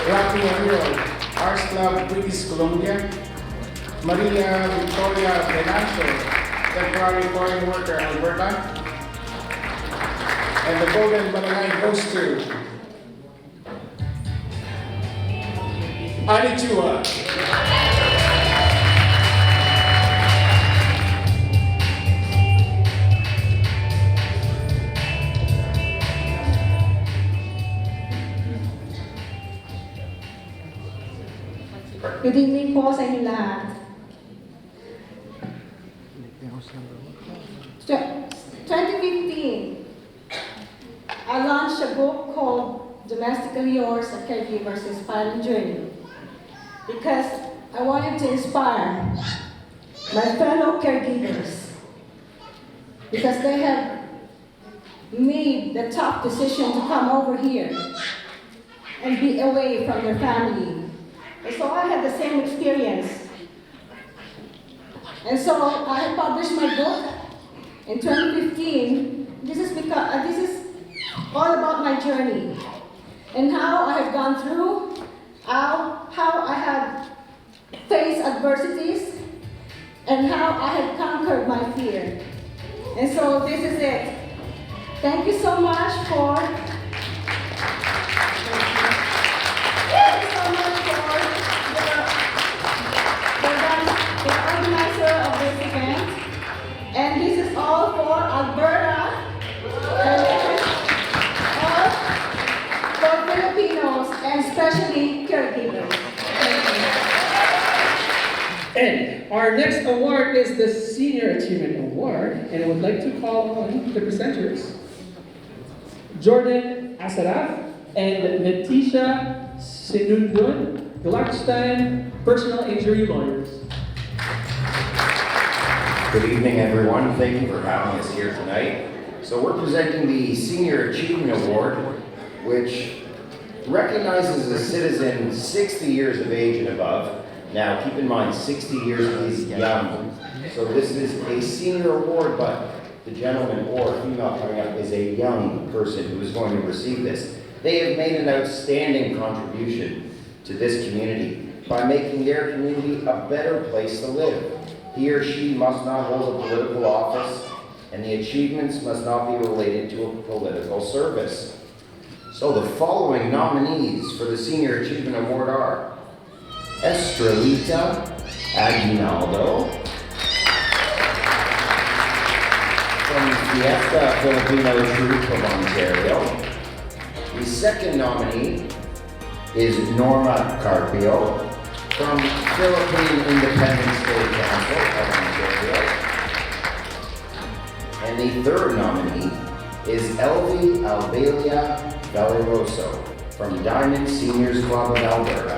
S22: Rocky O'Neill, Arts Club, British Columbia. Maria Victoria Venancio, Temporary Foreign Worker, Alberta. And the Golden Balangay goes to Annie Chua.
S13: Good evening po sa inyo lahat. 2015, I launched a book called Domestically Yours, A Caregiver's Inspiring Journey, because I wanted to inspire my fellow caregivers, because they have made the tough decision to come over here and be away from their family. And so I had the same experience. And so I published my book in 2015. This is all about my journey and how I have gone through, how I have faced adversities, and how I have conquered my fear. And so this is it. Thank you so much for the organizer of this event. And this is all for Alberta, and all for Filipinos, and especially caregivers.
S1: And Our next award is the Senior Achievement Award, and I would like to call on the presenters, Jordan Asaraf and Leticia Sinundun, Gluckstein Personal Injury Lawyers.
S7: Good evening, everyone. Thank you for having us here tonight. So we're presenting the Senior Achievement Award, which recognizes a citizen 60 years of age and above. Now, keep in mind, 60 years is young. So this is a senior award, but the gentleman or female coming up is a young person who is going to receive this. They have made an outstanding contribution to this community by making their community a better place to live. He or she must not hold a political office, and the achievements must not be related to a political service. So the following nominees for the Senior Achievement Award are Estrelita Aguinaldo from Fiesta Filipino Troop of Ontario. The second nominee is Norma Carpio from Philippine Independent State Council of Ontario. And the third nominee is Elvie Albelia Valeroso from Diamond Seniors Club of Alberta.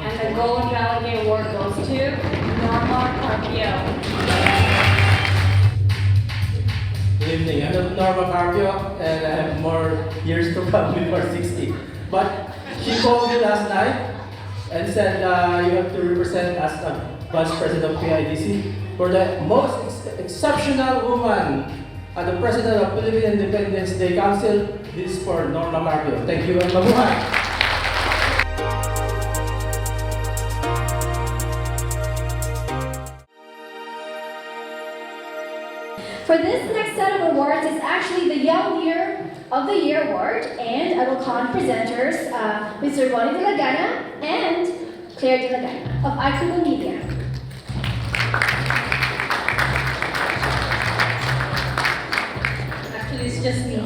S4: And the Golden Balangay Award goes to Norma Carpio.
S8: Good evening, I'm Norma Carpio, and I have more years to come before 60. But she called me last night and said you have to represent as the Vice President of PIDC for the most exceptional woman at the President of Philippine Independence Day Council. This is for Norma Carpio. Thank you and mabuhay!
S2: For this next set of awards is actually the Young Leader of the Year award, and I will call on presenters, Mr. Ronnie De La Gana and Claire De La Gana of Ikuno Media.
S9: Actually, it's just me.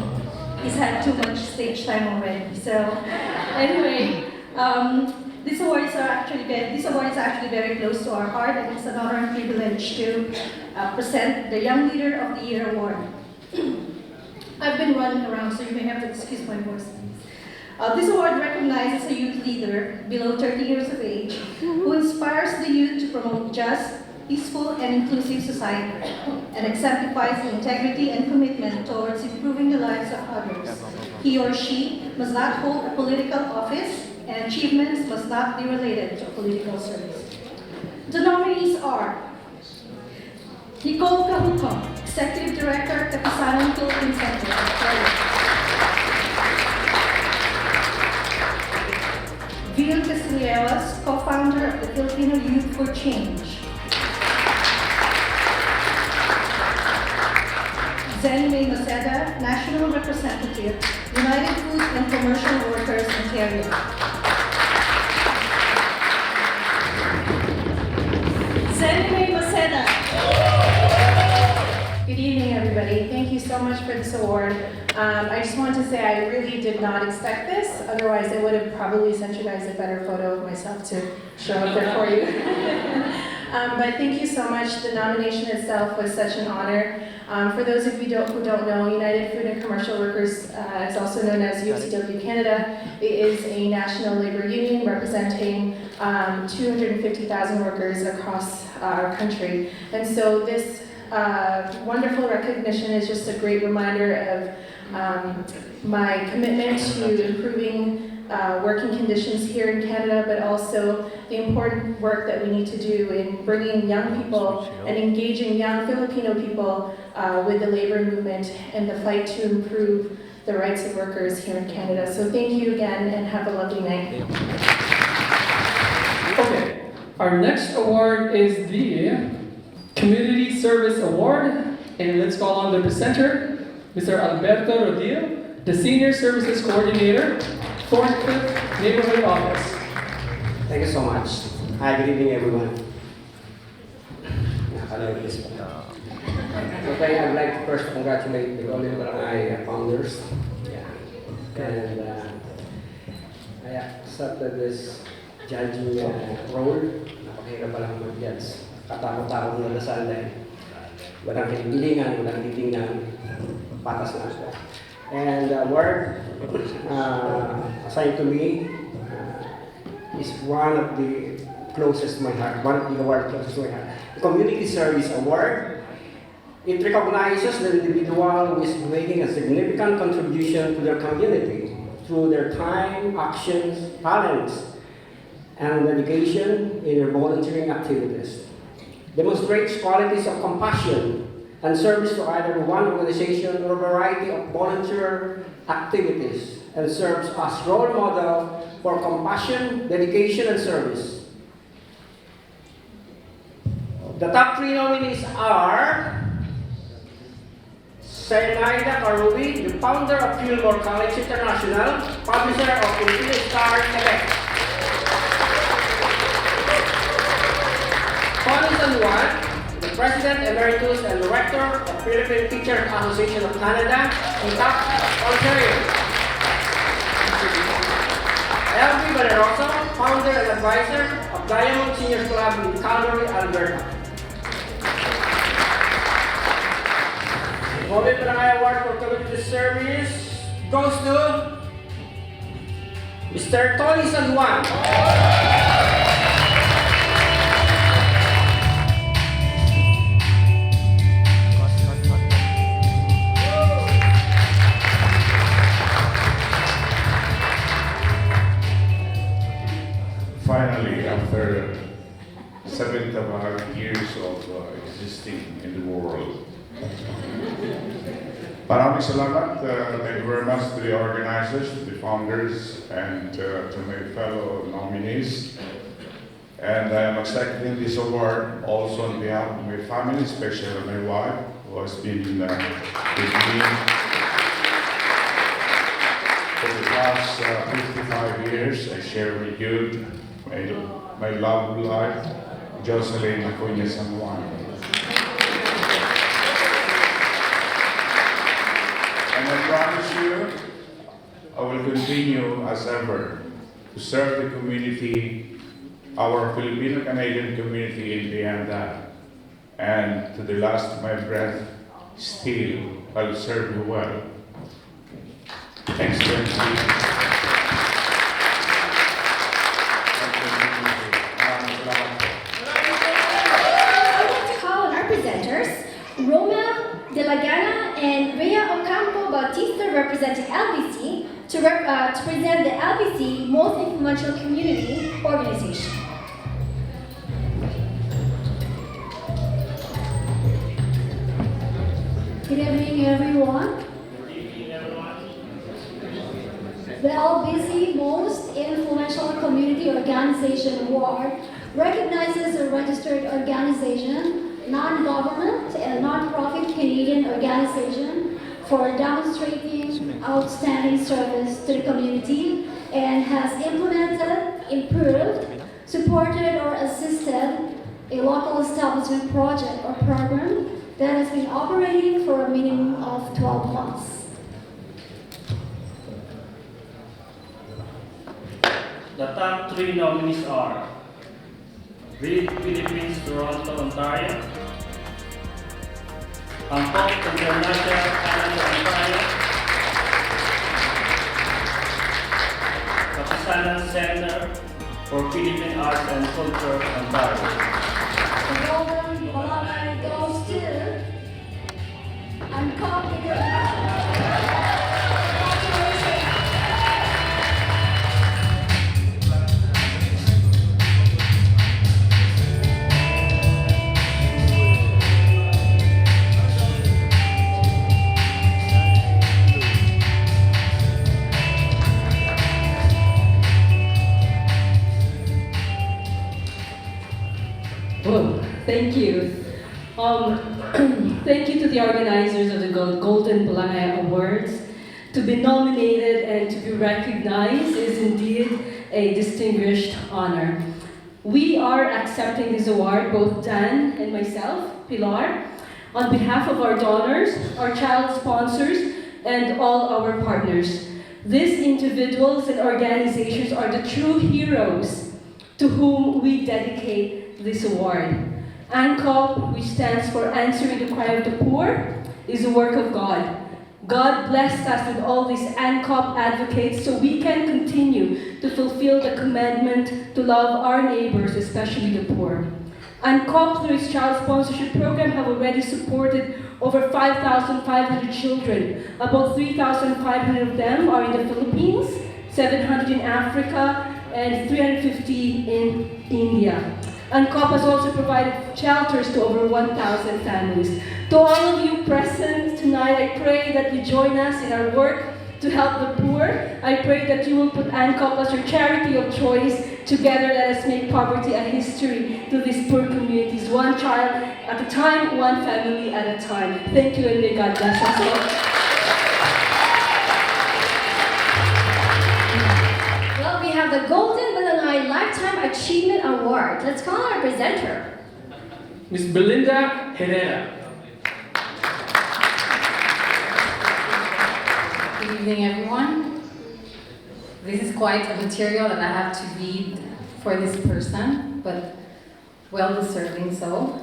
S9: He's had too much stage time already. So, anyway, these awards are actually very close to our heart, and it's an honor and privilege to present the Young Leader of the Year award. I've been running around, so you may have to excuse my voice. This award recognizes a youth leader below 30 years of age who inspires the youth to promote just, peaceful, and inclusive society, and exemplifies the integrity and commitment towards improving the lives of others. He or she must not hold a political office, and achievements must not be related to political service. The nominees are Nicole Cahuco, Executive Director, Kapisanan Philippine Center. Vil Castillejas, co-founder of the Filipino Youth for Change. Zenmei Maceda, National Representative, United Food and Commercial Workers, Ontario. Zenmei Maceda.
S24: Good evening, everybody. Thank you so much for this award. I just want to say I really did not expect this. Otherwise, I would have probably sent you guys a better photo of myself to show up there for you. But thank you so much. The nomination itself was such an honor. For those of you who don't know, United Food and Commercial Workers is also known as UFCW Canada. It is a national labor union representing 250,000 workers across our country. And so this wonderful recognition is just a great reminder of my commitment to improving working conditions here in Canada, but also the important work that we need to do in bringing young people and engaging young Filipino people with the labor movement and the fight to improve the rights of workers here in Canada. So thank you again and have a lovely night.
S1: Okay, our next award is the Community Service Award, and let's call on the presenter, Mr. Alberto Rodillo, the Senior Services Coordinator, Thorncliffe Neighborhood Office.
S25: Thank you so much. Hi, good evening, everyone. Okay, I'd like to first congratulate the Golden Balangay founders. Yeah. And I accepted this judging role. Napakahirap palang mag-judge. Katakot-takot na dasal dahil walang kinibilingan, walang titingnan, patas na siya. And the award assigned to me is one of the closest to my heart, one of the awards closest to my heart. The Community Service Award. It recognizes the individual who is making a significant contribution to their community through their time, actions, talents, and dedication in their volunteering activities. Demonstrates qualities of compassion and service to either one organization or a variety of volunteer activities, and serves as role model for compassion, dedication, and service. The top 3 nominees are Senaida Karubi, the founder of Fillmore College International, publisher of Filipino Star Quebec. Tony San Juan, the President Emeritus and Director of Philippine Teachers Association of Canada, Intac, Ontario. Elvie Valeroso, founder and advisor of Diamond Seniors Club in Calgary, Alberta. Balangay Balangay Award for Community Service goes to Mr. Tony San Juan.
S10: Finally, after 75 years of existing in the world. Maraming salamat. Thank you very much to the organizers, to the founders, and to my fellow nominees. And I am accepting this award also on behalf of my family, especially my wife, who has been with me for the past 55 years. I share with you my love life, Jocelyn Acuña San Juan. And I promise you, I will continue as ever to serve the community, our Filipino-Canadian community in Vianda. And to the last of my breath, still, I'll serve you well. Excellency.
S2: Roma De La Gana and Rhea Ocampo Bautista representing LBC to present the LBC Most Influential Community Organization.
S11: Good evening, everyone. The LBC Most Influential Community Organization Award recognizes a registered organization, non-government and non-profit Canadian organization for demonstrating outstanding service to the community and has implemented, improved, supported or assisted a local establishment project or program that has been operating for a minimum of 12 months.
S12: The top 3 nominees are Read Philippines, Toronto, Ontario, Ampok International, Canada, Ontario, Kapisanan Center for Philippine Arts and Culture, Ontario.
S11: The golden Balangay goes to Ampok International.
S14: Oh, thank you. Thank you to the organizers of the Golden Balangay Awards. To be nominated and to be recognized is indeed a distinguished honor. We are accepting this award, both Dan and myself, Pilar, on behalf of our donors, our child sponsors, and all our partners. These individuals and organizations are the true heroes to whom we dedicate this award. ANCOP, which stands for Answering the Cry of the Poor, is a work of God. God blessed us with all these ANCOP advocates so we can continue to fulfill the commandment to love our neighbors, especially the poor. ANCOP, through its child sponsorship program, have already supported over 5,500 children. About 3,500 of them are in the Philippines, 700 in Africa, and 350 in India. ANCOP has also provided shelters to over 1,000 families. To all of you present tonight, I pray that you join us in our work to help the poor. I pray that you will put ANCOP as your charity of choice. Together, let us make poverty a history to these poor communities, one child at a time, one family at a time. Thank you, and may God bless us all.
S2: Well, we have the Golden Balangay Lifetime Achievement Award. Let's call our presenter.
S1: Ms. Belinda Herrera.
S15: Good evening, everyone. This is quite a material that I have to read for this person, but well-deserving so.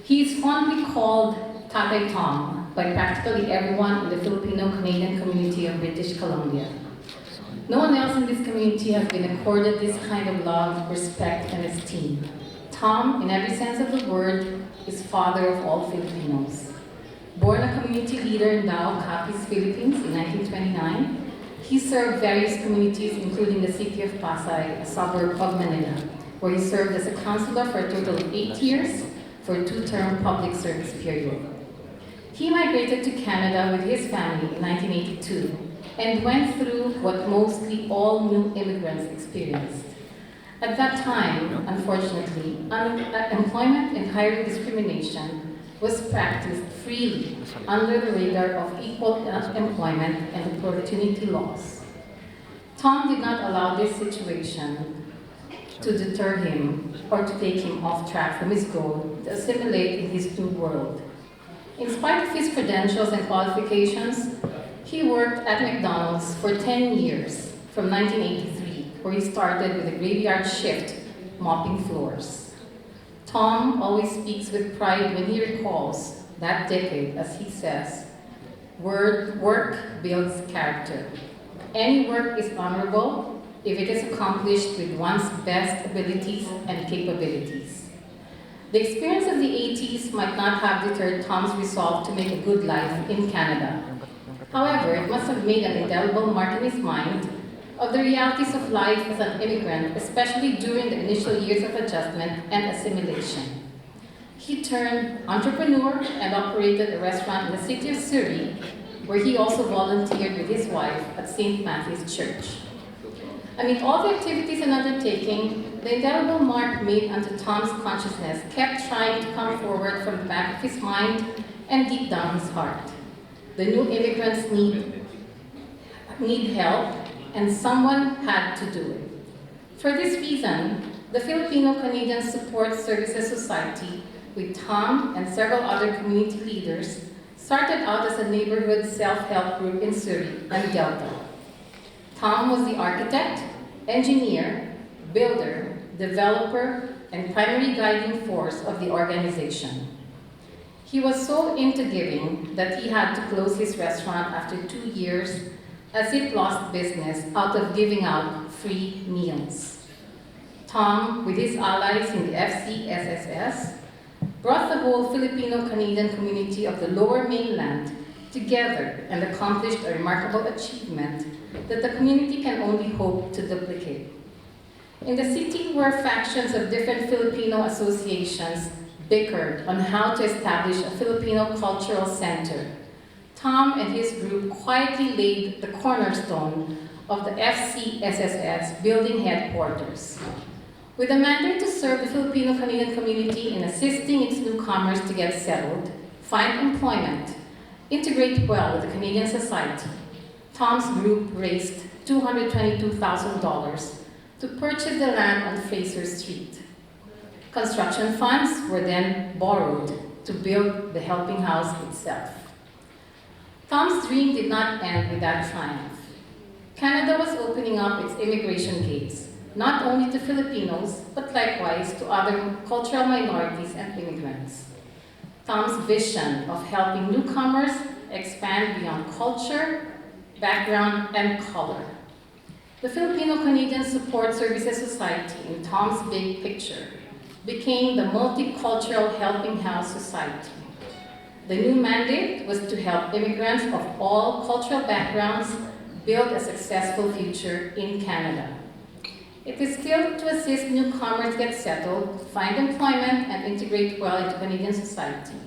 S15: He is fondly called Tatay Tom by practically everyone in the Filipino-Canadian community of British Columbia. No one else in this community has been accorded this kind of love, respect, and esteem. Tom, in every sense of the word, is father of all Filipinos. Born a community leader in Davao, Capiz, Philippines in 1929, he served various communities, including the city of Pasay, a suburb of Manila, where he served as a councilor for a total of 8 years for a 2-term public service period. He migrated to Canada with his family in 1982 and went through what mostly all new immigrants experienced. At that time, unfortunately, unemployment and hiring discrimination was practiced freely under the radar of equal employment and opportunity laws. Tom did not allow this situation to deter him or to take him off track from his goal to assimilate in his new world. In spite of his credentials and qualifications, he worked at McDonald's for 10 years, from 1983, where he started with a graveyard shift, mopping floors. Tom always speaks with pride when he recalls that decade, as he says, work builds character. Any work is honorable if it is accomplished with one's best abilities and capabilities. The experience of the 80s might not have deterred Tom's resolve to make a good life in Canada. However, it must have made an indelible mark in his mind of the realities of life as an immigrant, especially during the initial years of adjustment and assimilation. He turned entrepreneur and operated a restaurant in the city of Surrey, where he also volunteered with his wife at St. Matthew's Church. Amid all the activities and undertaking, the indelible mark made onto Tom's consciousness kept trying to come forward from the back of his mind and deep down his heart. The new immigrants need help, and someone had to do it. For this reason, the Filipino-Canadian Support Services Society, with Tom and several other community leaders, started out as a neighborhood self-help group in Surrey and Delta. Tom was the architect, engineer, builder, developer, and primary guiding force of the organization. He was so into giving that he had to close his restaurant after 2 years as it lost business out of giving out free meals. Tom, with his allies in the FCSSS, brought the whole Filipino-Canadian community of the Lower Mainland together and accomplished a remarkable achievement that the community can only hope to duplicate. In the city where factions of different Filipino associations bickered on how to establish a Filipino cultural center, Tom and his group quietly laid the cornerstone of the FCSSS building headquarters. With a mandate to serve the Filipino-Canadian community in assisting its newcomers to get settled, find employment, integrate well with the Canadian society, Tom's group raised $222,000 to purchase the land on Fraser Street. Construction funds were then borrowed to build the helping house itself. Tom's dream did not end with that triumph. Canada was opening up its immigration gates, not only to Filipinos, but likewise to other cultural minorities and immigrants. Tom's vision of helping newcomers expand beyond culture, background, and color. The Filipino-Canadian Support Services Society, in Tom's big picture, became the Multicultural Helping House Society. The new mandate was to help immigrants of all cultural backgrounds build a successful future in Canada. It is still to assist newcomers get settled, find employment, and integrate well into Canadian society.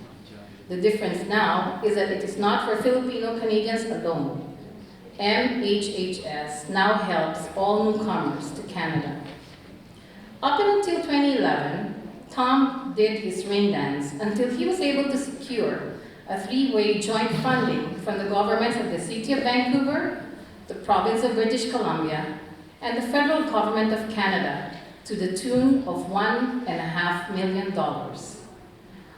S15: The difference now is that it is not for Filipino Canadians alone. MHHS now helps all newcomers to Canada. Up until 2011, Tom did his rain dance until he was able to secure a three-way joint funding from the governments of the City of Vancouver, the Province of British Columbia, and the federal government of Canada to the tune of $1.5 million.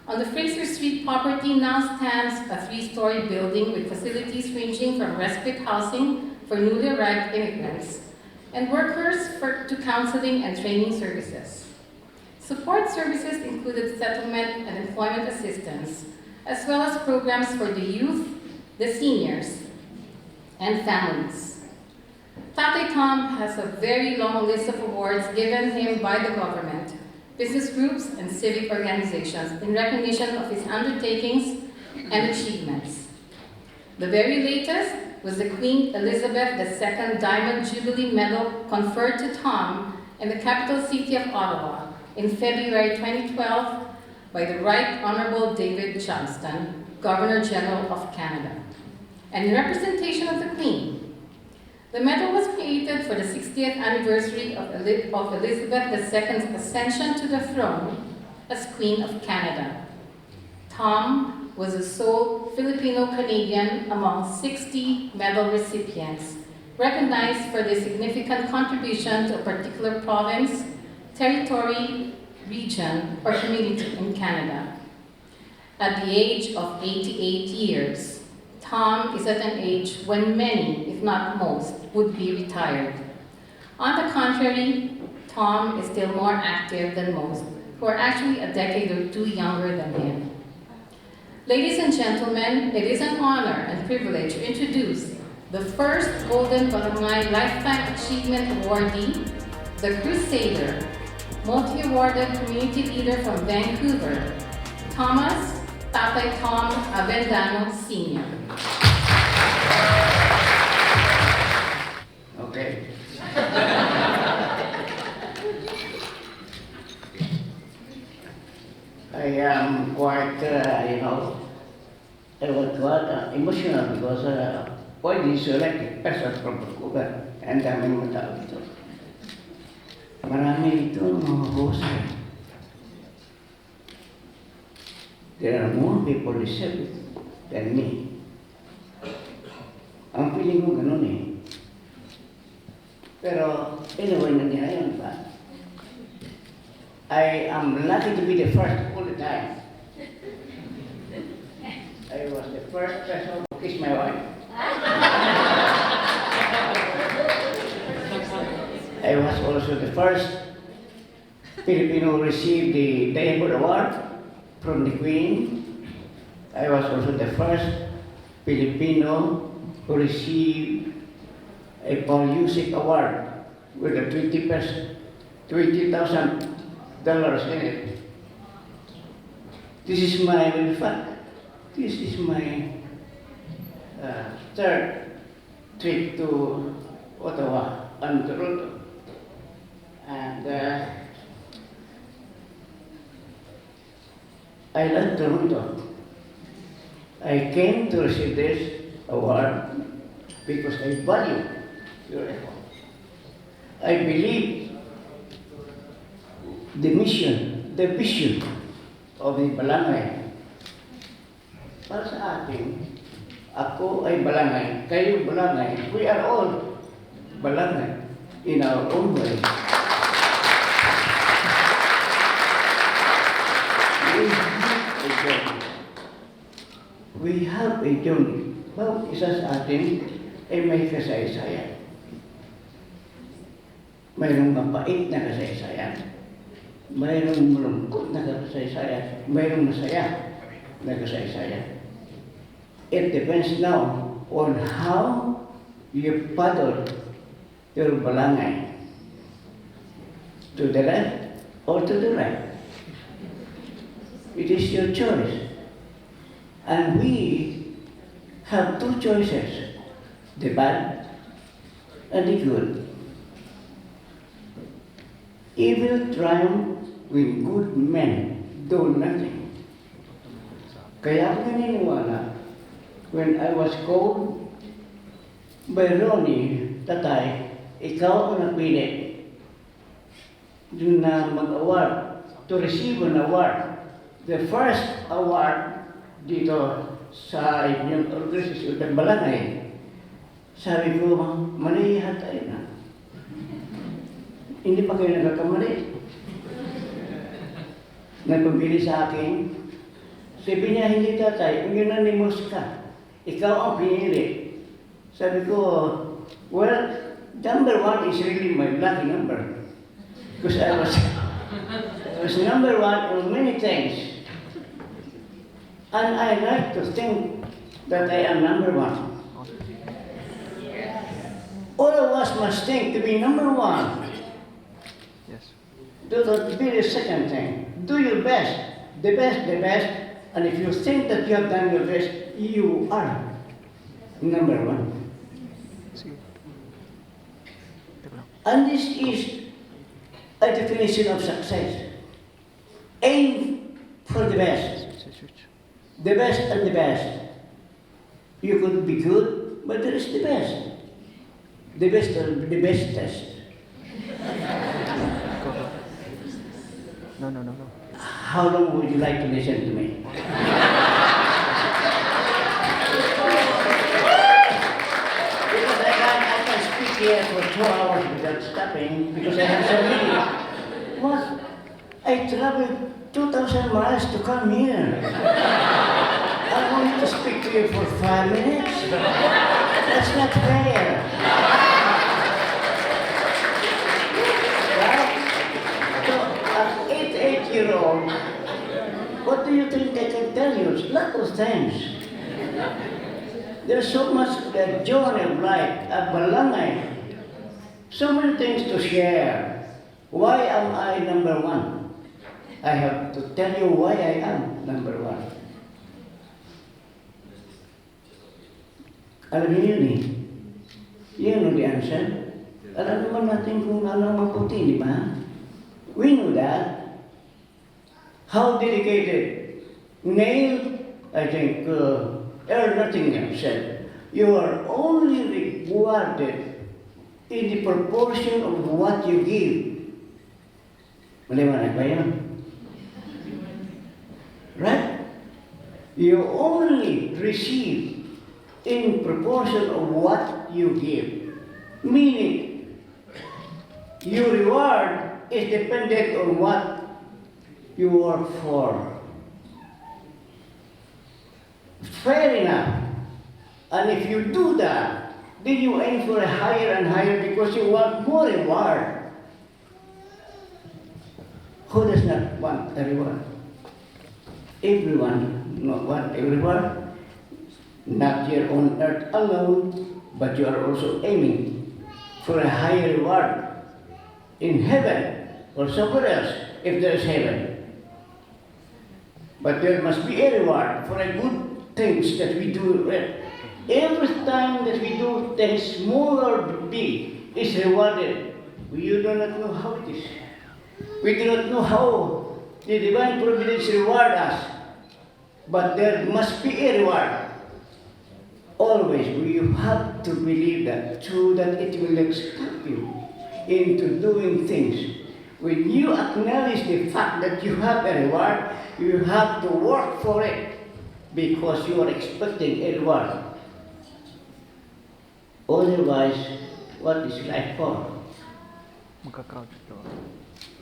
S15: On the Fraser Street property now stands a three-story building with facilities ranging from respite housing for newly arrived immigrants and workers to counseling and training services. Support services included settlement and employment assistance, as well as programs for the youth, the seniors, and families. Tatay Tom has a very long list of awards given him by the government, business groups, and civic organizations in recognition of his undertakings and achievements. The very latest was the Queen Elizabeth II Diamond Jubilee Medal conferred to Tom in the capital city of Ottawa in February 2012 by the Right Honorable David Johnston, Governor General of Canada. And in representation of the Queen, the medal was created for the 60th anniversary of Elizabeth II's ascension to the throne as Queen of Canada. Tom was the sole Filipino-Canadian among 60 medal recipients recognized for their significant contribution to a particular province, territory, region, or community in Canada. At the age of 88 years, Tom is at an age when many, if not most, would be retired. On the contrary, Tom is still more active than most, who are actually a decade or two younger than him. Ladies and gentlemen, it is an honor and privilege to introduce the first Golden Balangay Lifetime Achievement Awardee, the Crusader, multi-awarded community leader from Vancouver, Thomas Tatay Tom Avendano Sr.
S16: Okay. I am quite, I was quite emotional because why this elected person from Vancouver and daming mo tao dito. Marami ito mga husay. There are more people disabled than me. Ang feeling ko ganun eh. Pero anyway, nangyayari pa. I am lucky to be the first all the time. I was the first person to kiss my wife. I was also the first Filipino who received the Diamond Award from the Queen. I was also the first Filipino who received a Paul Music Award with a $20,000 in it. This is my, in fact, this is my third trip to Ottawa and Toronto. And I love Toronto. I came to receive this award because I value your effort. I believe the mission, the vision of the Balangay. Para sa atin, ako ay Balangay, kayo Balangay, we are all Balangay in our own way. We have a journey. Bawat isa sa atin ay may kasaysayan. mayroong mapait na kasaysayan, mayroong malungkot na kasaysayan, mayroong masaya na kasaysayan. It depends now on how you paddle your balangay, to the left or to the right. It is your choice. And we have two choices, the bad and the good. Evil triumph when good men do nothing. Kaya ako naniniwala, when I was called by Ronnie, Tatay, ikaw ang napili dun na mag-award, to receive an award. The first award dito sa inyong organisasyon ng Balangay. Sabi ko, malihat tayo na. Hindi pa kayo nagkakamali. Nagpabili sa akin, sabi niya, hindi tatay, unanimous ka. Ikaw ang pinili. Sabi ko, well, number 1 is really my lucky number. Because I was number 1 on many things. And I like to think that I am number 1. All of us must think to be number 1. Yes. Do not be the second thing. Do your best, the best, and if you think that you have done your best, you are number 1. And this is a definition of success. Aim for the best. The best and the best. You could be good, but there is the best. The best and the bestest. No. How long would you like to listen to me? Because I can speak here for 2 hours without stopping because I have so many. What? I traveled 2,000 miles to come here. I want to speak to you for 5 minutes. That's not fair. Right? So, an 8-year-old, what do you think I can tell you? It's a lot of things. There's so much joy of life at Balangay. So many things to share. Why am I number 1? I have to tell you why I am number 1. Alam niyo yun eh. Yun ang the answer. Alam naman natin kung ano ang mabuti, di ba? We know that. How dedicated. Neil, I think, Earl Nottingham said, you are only rewarded in the proportion of what you give. Maliwanag ba yan? Right? You only receive in proportion of what you give. Meaning, your reward is dependent on what you work for. Fair enough. And if you do that, then you aim for a higher and higher because you want more reward. Who does not want a reward? Everyone not want a reward. Not here on earth alone, but you are also aiming for a higher reward in heaven or somewhere else, if there is heaven. But there must be a reward for a good things that we do. Every time that we do things, small or big, is rewarded. You do not know how it is. We do not know how the divine providence reward us. But there must be a reward. Always, you have to believe that, so that it will not stop you into doing things. When you acknowledge the fact that you have a reward, you have to work for it because you are expecting a reward. Otherwise, what is life for?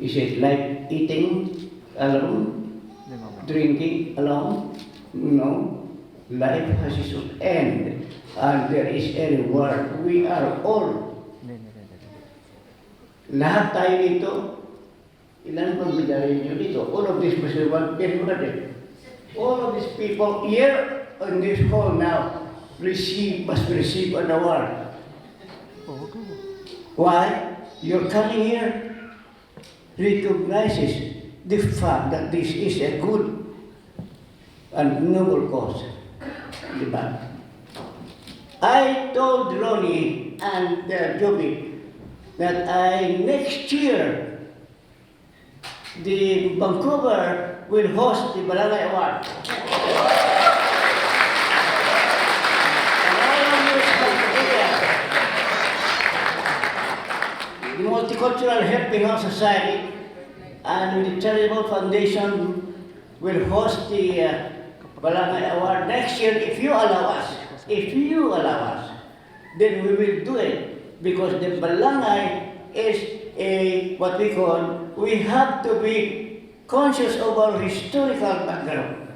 S16: Is it like eating alone, drinking alone? No. Life has its own end, and there is a reward. We are all Lahat tayo dito, ilan pang bidari nyo dito? All of this must be one person. All of these people here in this hall now must receive an award. Why? Your coming here recognizes the fact that this is a good and noble cause. Diba? I told Ronnie and Joby that next year the Vancouver will host the Balangay Award. The Multicultural Helping Out Society and the Charitable Foundation will host the Balangay Award next year if you allow us. If you allow us, then we will do it because the Balangay is what we call, we have to be conscious of our historical background.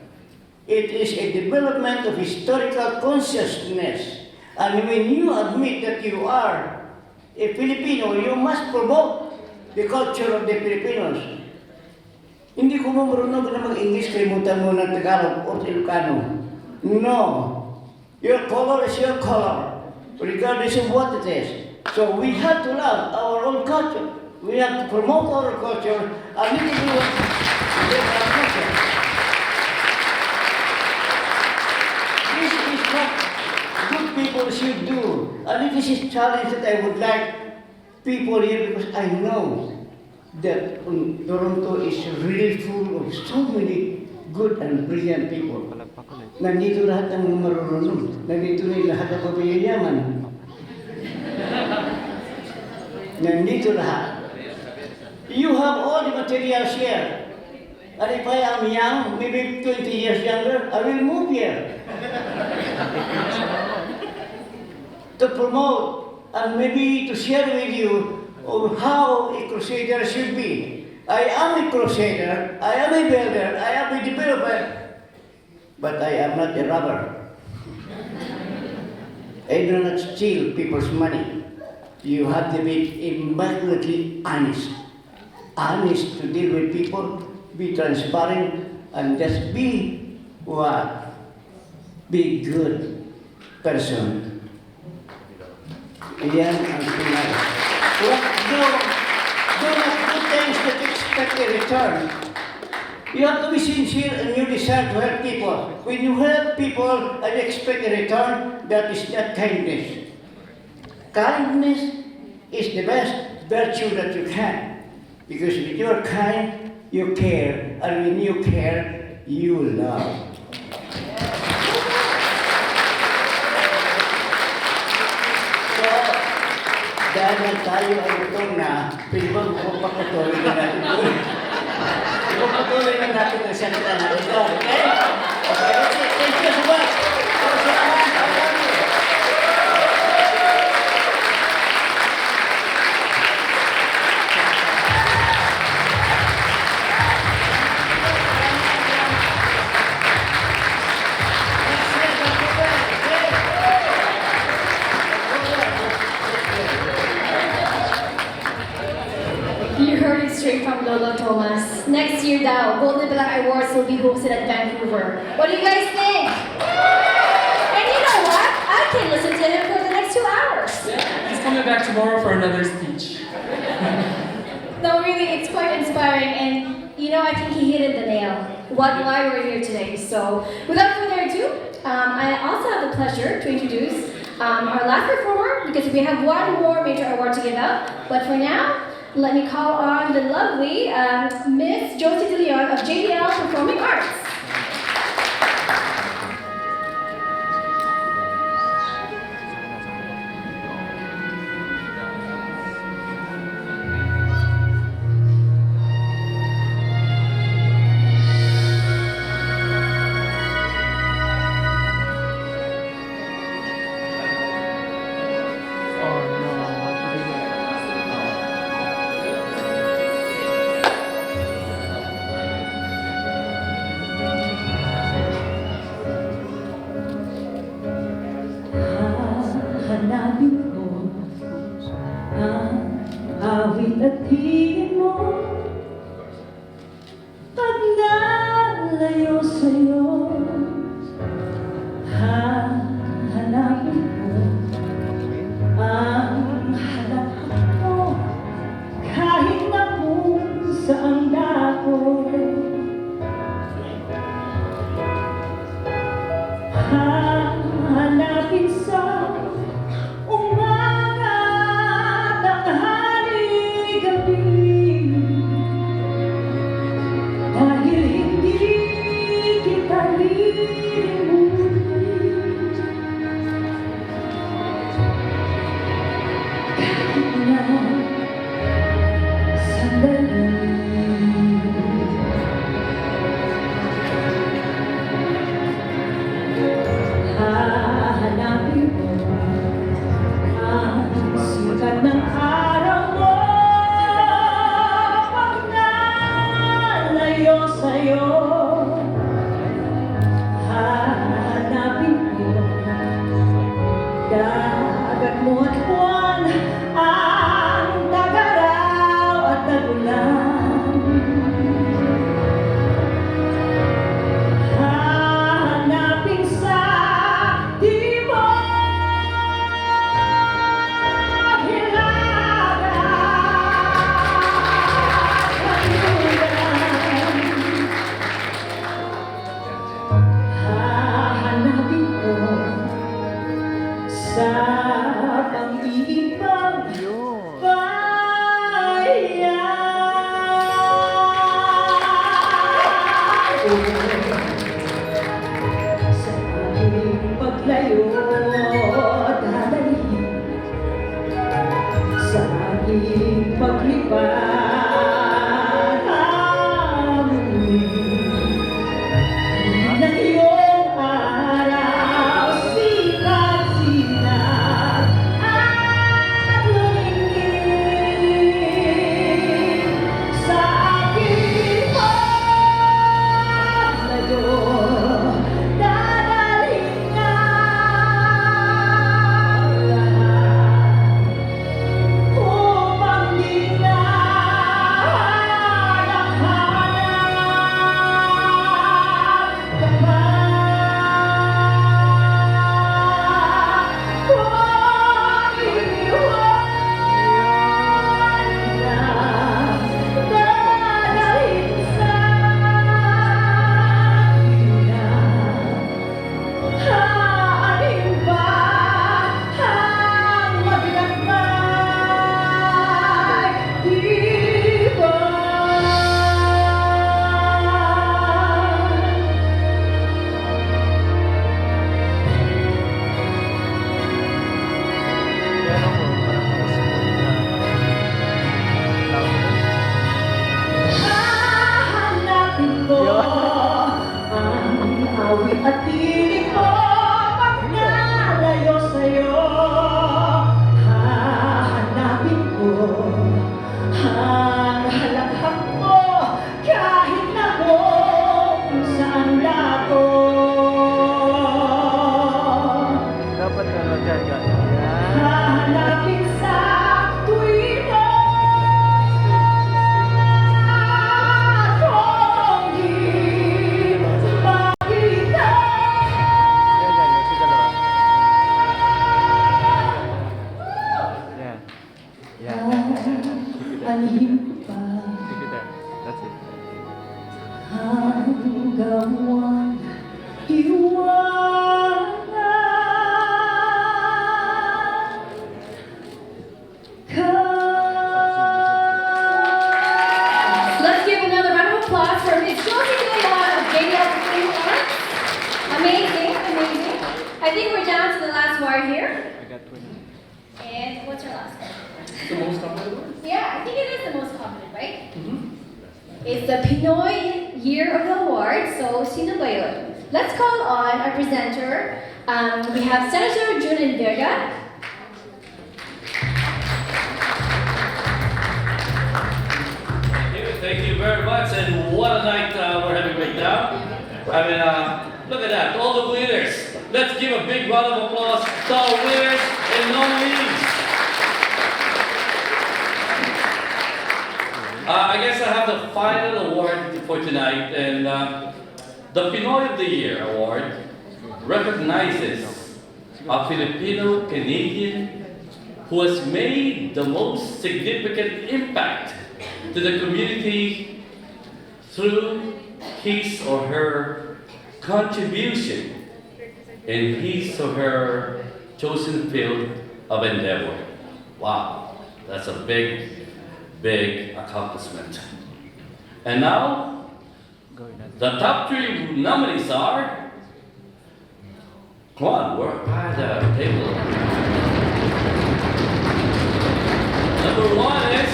S16: It is a development of historical consciousness. And when you admit that you are a Filipino, you must promote the culture of the Filipinos. Hindi ko marunong na mag-English, kalimutan mo ng Tagalog o Ilocano. No. Your color is your color, regardless of what it is. So we have to love our own culture. We have to promote our culture, and we can do it with our culture. This is what good people should do. And this is a challenge that I would like people here, because I know that Toronto is really full of so many good and brilliant people. Nandito lahat ng marunong. Nandito rin lahat ng mayayaman. Nandito lahat. You have all the materials here. And if I am young, maybe 20 years younger, I will move here. To promote and maybe to share with you of how a crusader should be. I am a crusader, I am a builder, I am a developer, but I am not a robber. I do not steal people's money. You have to be immaculately honest. Honest to deal with people, be transparent, and just be what? Be good person. Yan ang tunay. Do not do things that expect a return. You have to be sincere in your desire to help people. When you help people and expect a return, that is not kindness. Kindness is the best virtue that you can. Because when you are kind, you care. And when you care, you love. So, dahil tayo ay gutom na, pwede ba pagpatuloy na natin ito? Pagpatuloy na natin ang salita natin ito. Okay? Okay, thank you so much.
S2: You heard it straight from Lola Thomas. Next year daw, Golden Balangay Awards will be hosted at Vancouver. What do you guys think? And you know what? I can listen to him for the next 2 hours.
S1: Yeah, he's coming back tomorrow for another speech.
S2: No, really, it's quite inspiring, and you know, I think he hit the nail. Why we're here today. So, without further ado, I also have the pleasure to introduce our last performer, because we have one more major award to give out. But for now, let me call on the lovely Miss Josie De Leon of JDL Performing Arts.
S17: Hanapin ko ang awit at
S4: Hahanapin sa umaga, tanghali, gabi, dahil hindi kita lilimutin. Kahit na sandali, hahanapin mo ang sikat ng araw mo pag nalayo sa'yo. Hahanapin mo dagat mo at buwan, ang tag-araw at tag-ulan. Hahanapin sa timog, hilaga, kanluran. Hahanapin ko sa pag-ibig ng bayan. Sa aking paglayo, dadalhin sa aking paglipad, hamunin ng iyong araw, sikat-sikat at lumingin sa aking paglayo. Dadalhin ang lahat upang di na hanap-hanap ka pa. Kung iniwan na, dadalhin sa akin na. Haanin ba ang maglakbay, di ba? Hahanapin ko ang awit at tinig mo pag nalayo sa'yo. Hahanapin ko ang halakhak mo kahit na kung saan dako.
S5: Dapat ano dyan,
S4: Hahanapin sa tuwina kung di makita. Alihim pa hanggang walang iwanan ka.
S2: Let's give another round of applause for Miss Josie Leon of JDL Performing Arts. Amazing, amazing. I think we're down to the last word here. And what's your last word?
S1: The most common word?
S2: Yeah, I think it is the most common, right? It's the Pinoy Year of the Award. So, sino ba yun? Let's call on our presenter. We have Senator June Enverga.
S17: Thank you very much, and what a night we're having right now. I mean, look at that, all the winners. Let's give a big round of applause to our winners and nominees. I guess I have the final award for tonight, and the Pinoy of the Year award recognizes a Filipino-Canadian who has made the most significant impact to the community through his or her contribution in his or her chosen field of endeavor. Wow, that's a big, big accomplishment. And now, the top 3 nominees are, come on, we're by the table. Number 1 is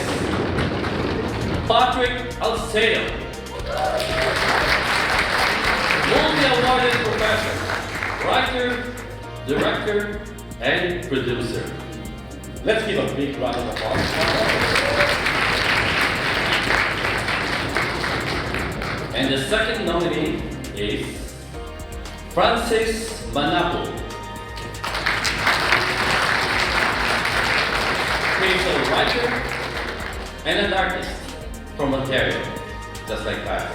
S17: Patrick Alcedo, multi-awarded professor, writer, director, and producer. Let's give a big round of applause. And the second nominee is Francis Manapo. He's a writer and an artist from Ontario, just like that.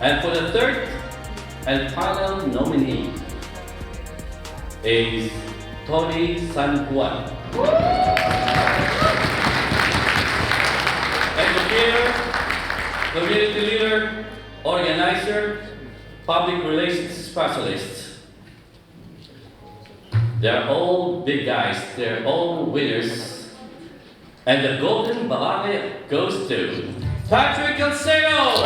S17: And for the third and final nominee is Tony San Juan. Educator, community leader, organizer, public relations specialist. They're all big guys, they're all winners. And the Golden Balangay goes to Patrick Alcedo!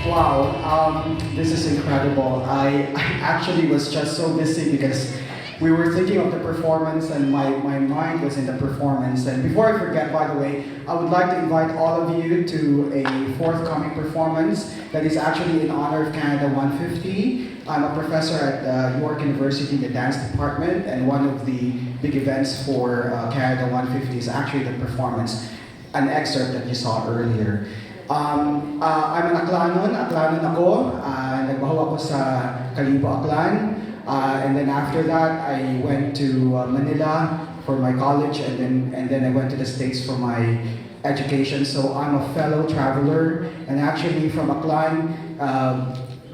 S18: Wow, this is incredible. I actually was just so busy because we were thinking of the performance and my mind was in the performance. And before I forget, by the way, I would like to invite all of you to a forthcoming performance that is actually in honor of Canada 150. I'm a professor at York University in the dance department, and one of the big events for Canada 150 is actually the performance, an excerpt that you saw earlier. I'm an Aklanon ako, nagbaho ako sa Kalibo, Aklan. And then after that, I went to Manila for my college, and then I went to the States for my education. So I'm a fellow traveler, and actually from Aklan,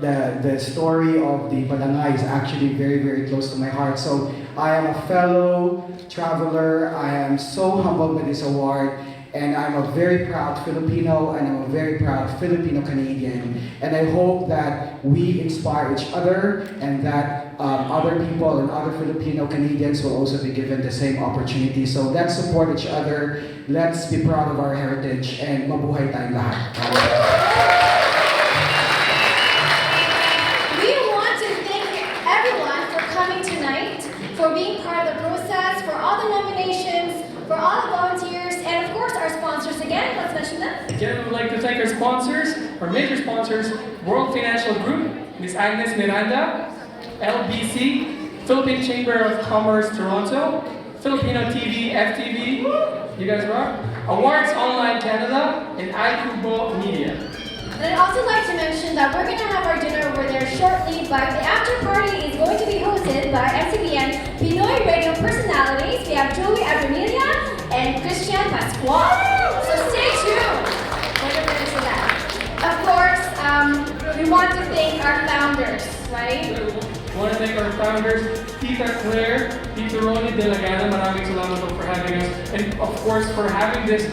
S18: the story of the Balangay is actually very, very close to my heart. So I am a fellow traveler. I am so humbled by this award. And I'm a very proud Filipino, and I'm a very proud Filipino-Canadian. And I hope that we inspire each other, and that other people and other Filipino-Canadians will also be given the same opportunity. So let's support each other, let's be proud of our heritage, and mabuhay tayong lahat.
S2: We want to thank everyone for coming tonight, for being part of the process, for all the nominations, for all the volunteers, and of course our sponsors again. Let's mention them.
S1: Again, we would like to thank our sponsors, our major sponsors, World Financial Group, Ms. Agnes Miranda, LBC, Philippine Chamber of Commerce Toronto, Filipino TV, FTV, you guys rock, Awards Online Canada, and iCubo Media.
S2: And I'd also like to mention that we're going to have our dinner over there shortly, but the after party is going to be hosted by FTVN Pinoy radio personalities. We have Joey Abramilia and Christian Pascual. So stay tuned for the minutes of that. Of course, we want to thank our founders, right?
S1: I want to thank our founders, Tita Claire, Tita Ronnie Delagana, maraming salamat po for having us, and of course for having this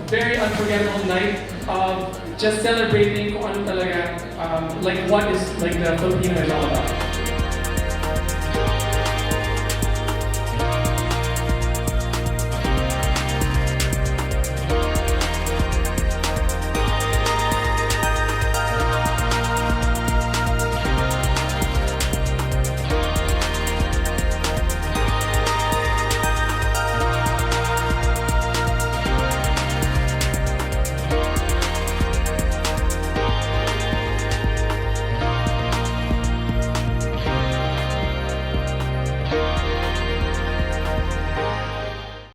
S1: very unforgettable night of just celebrating kung ano talaga, like what is like the Filipino is all about.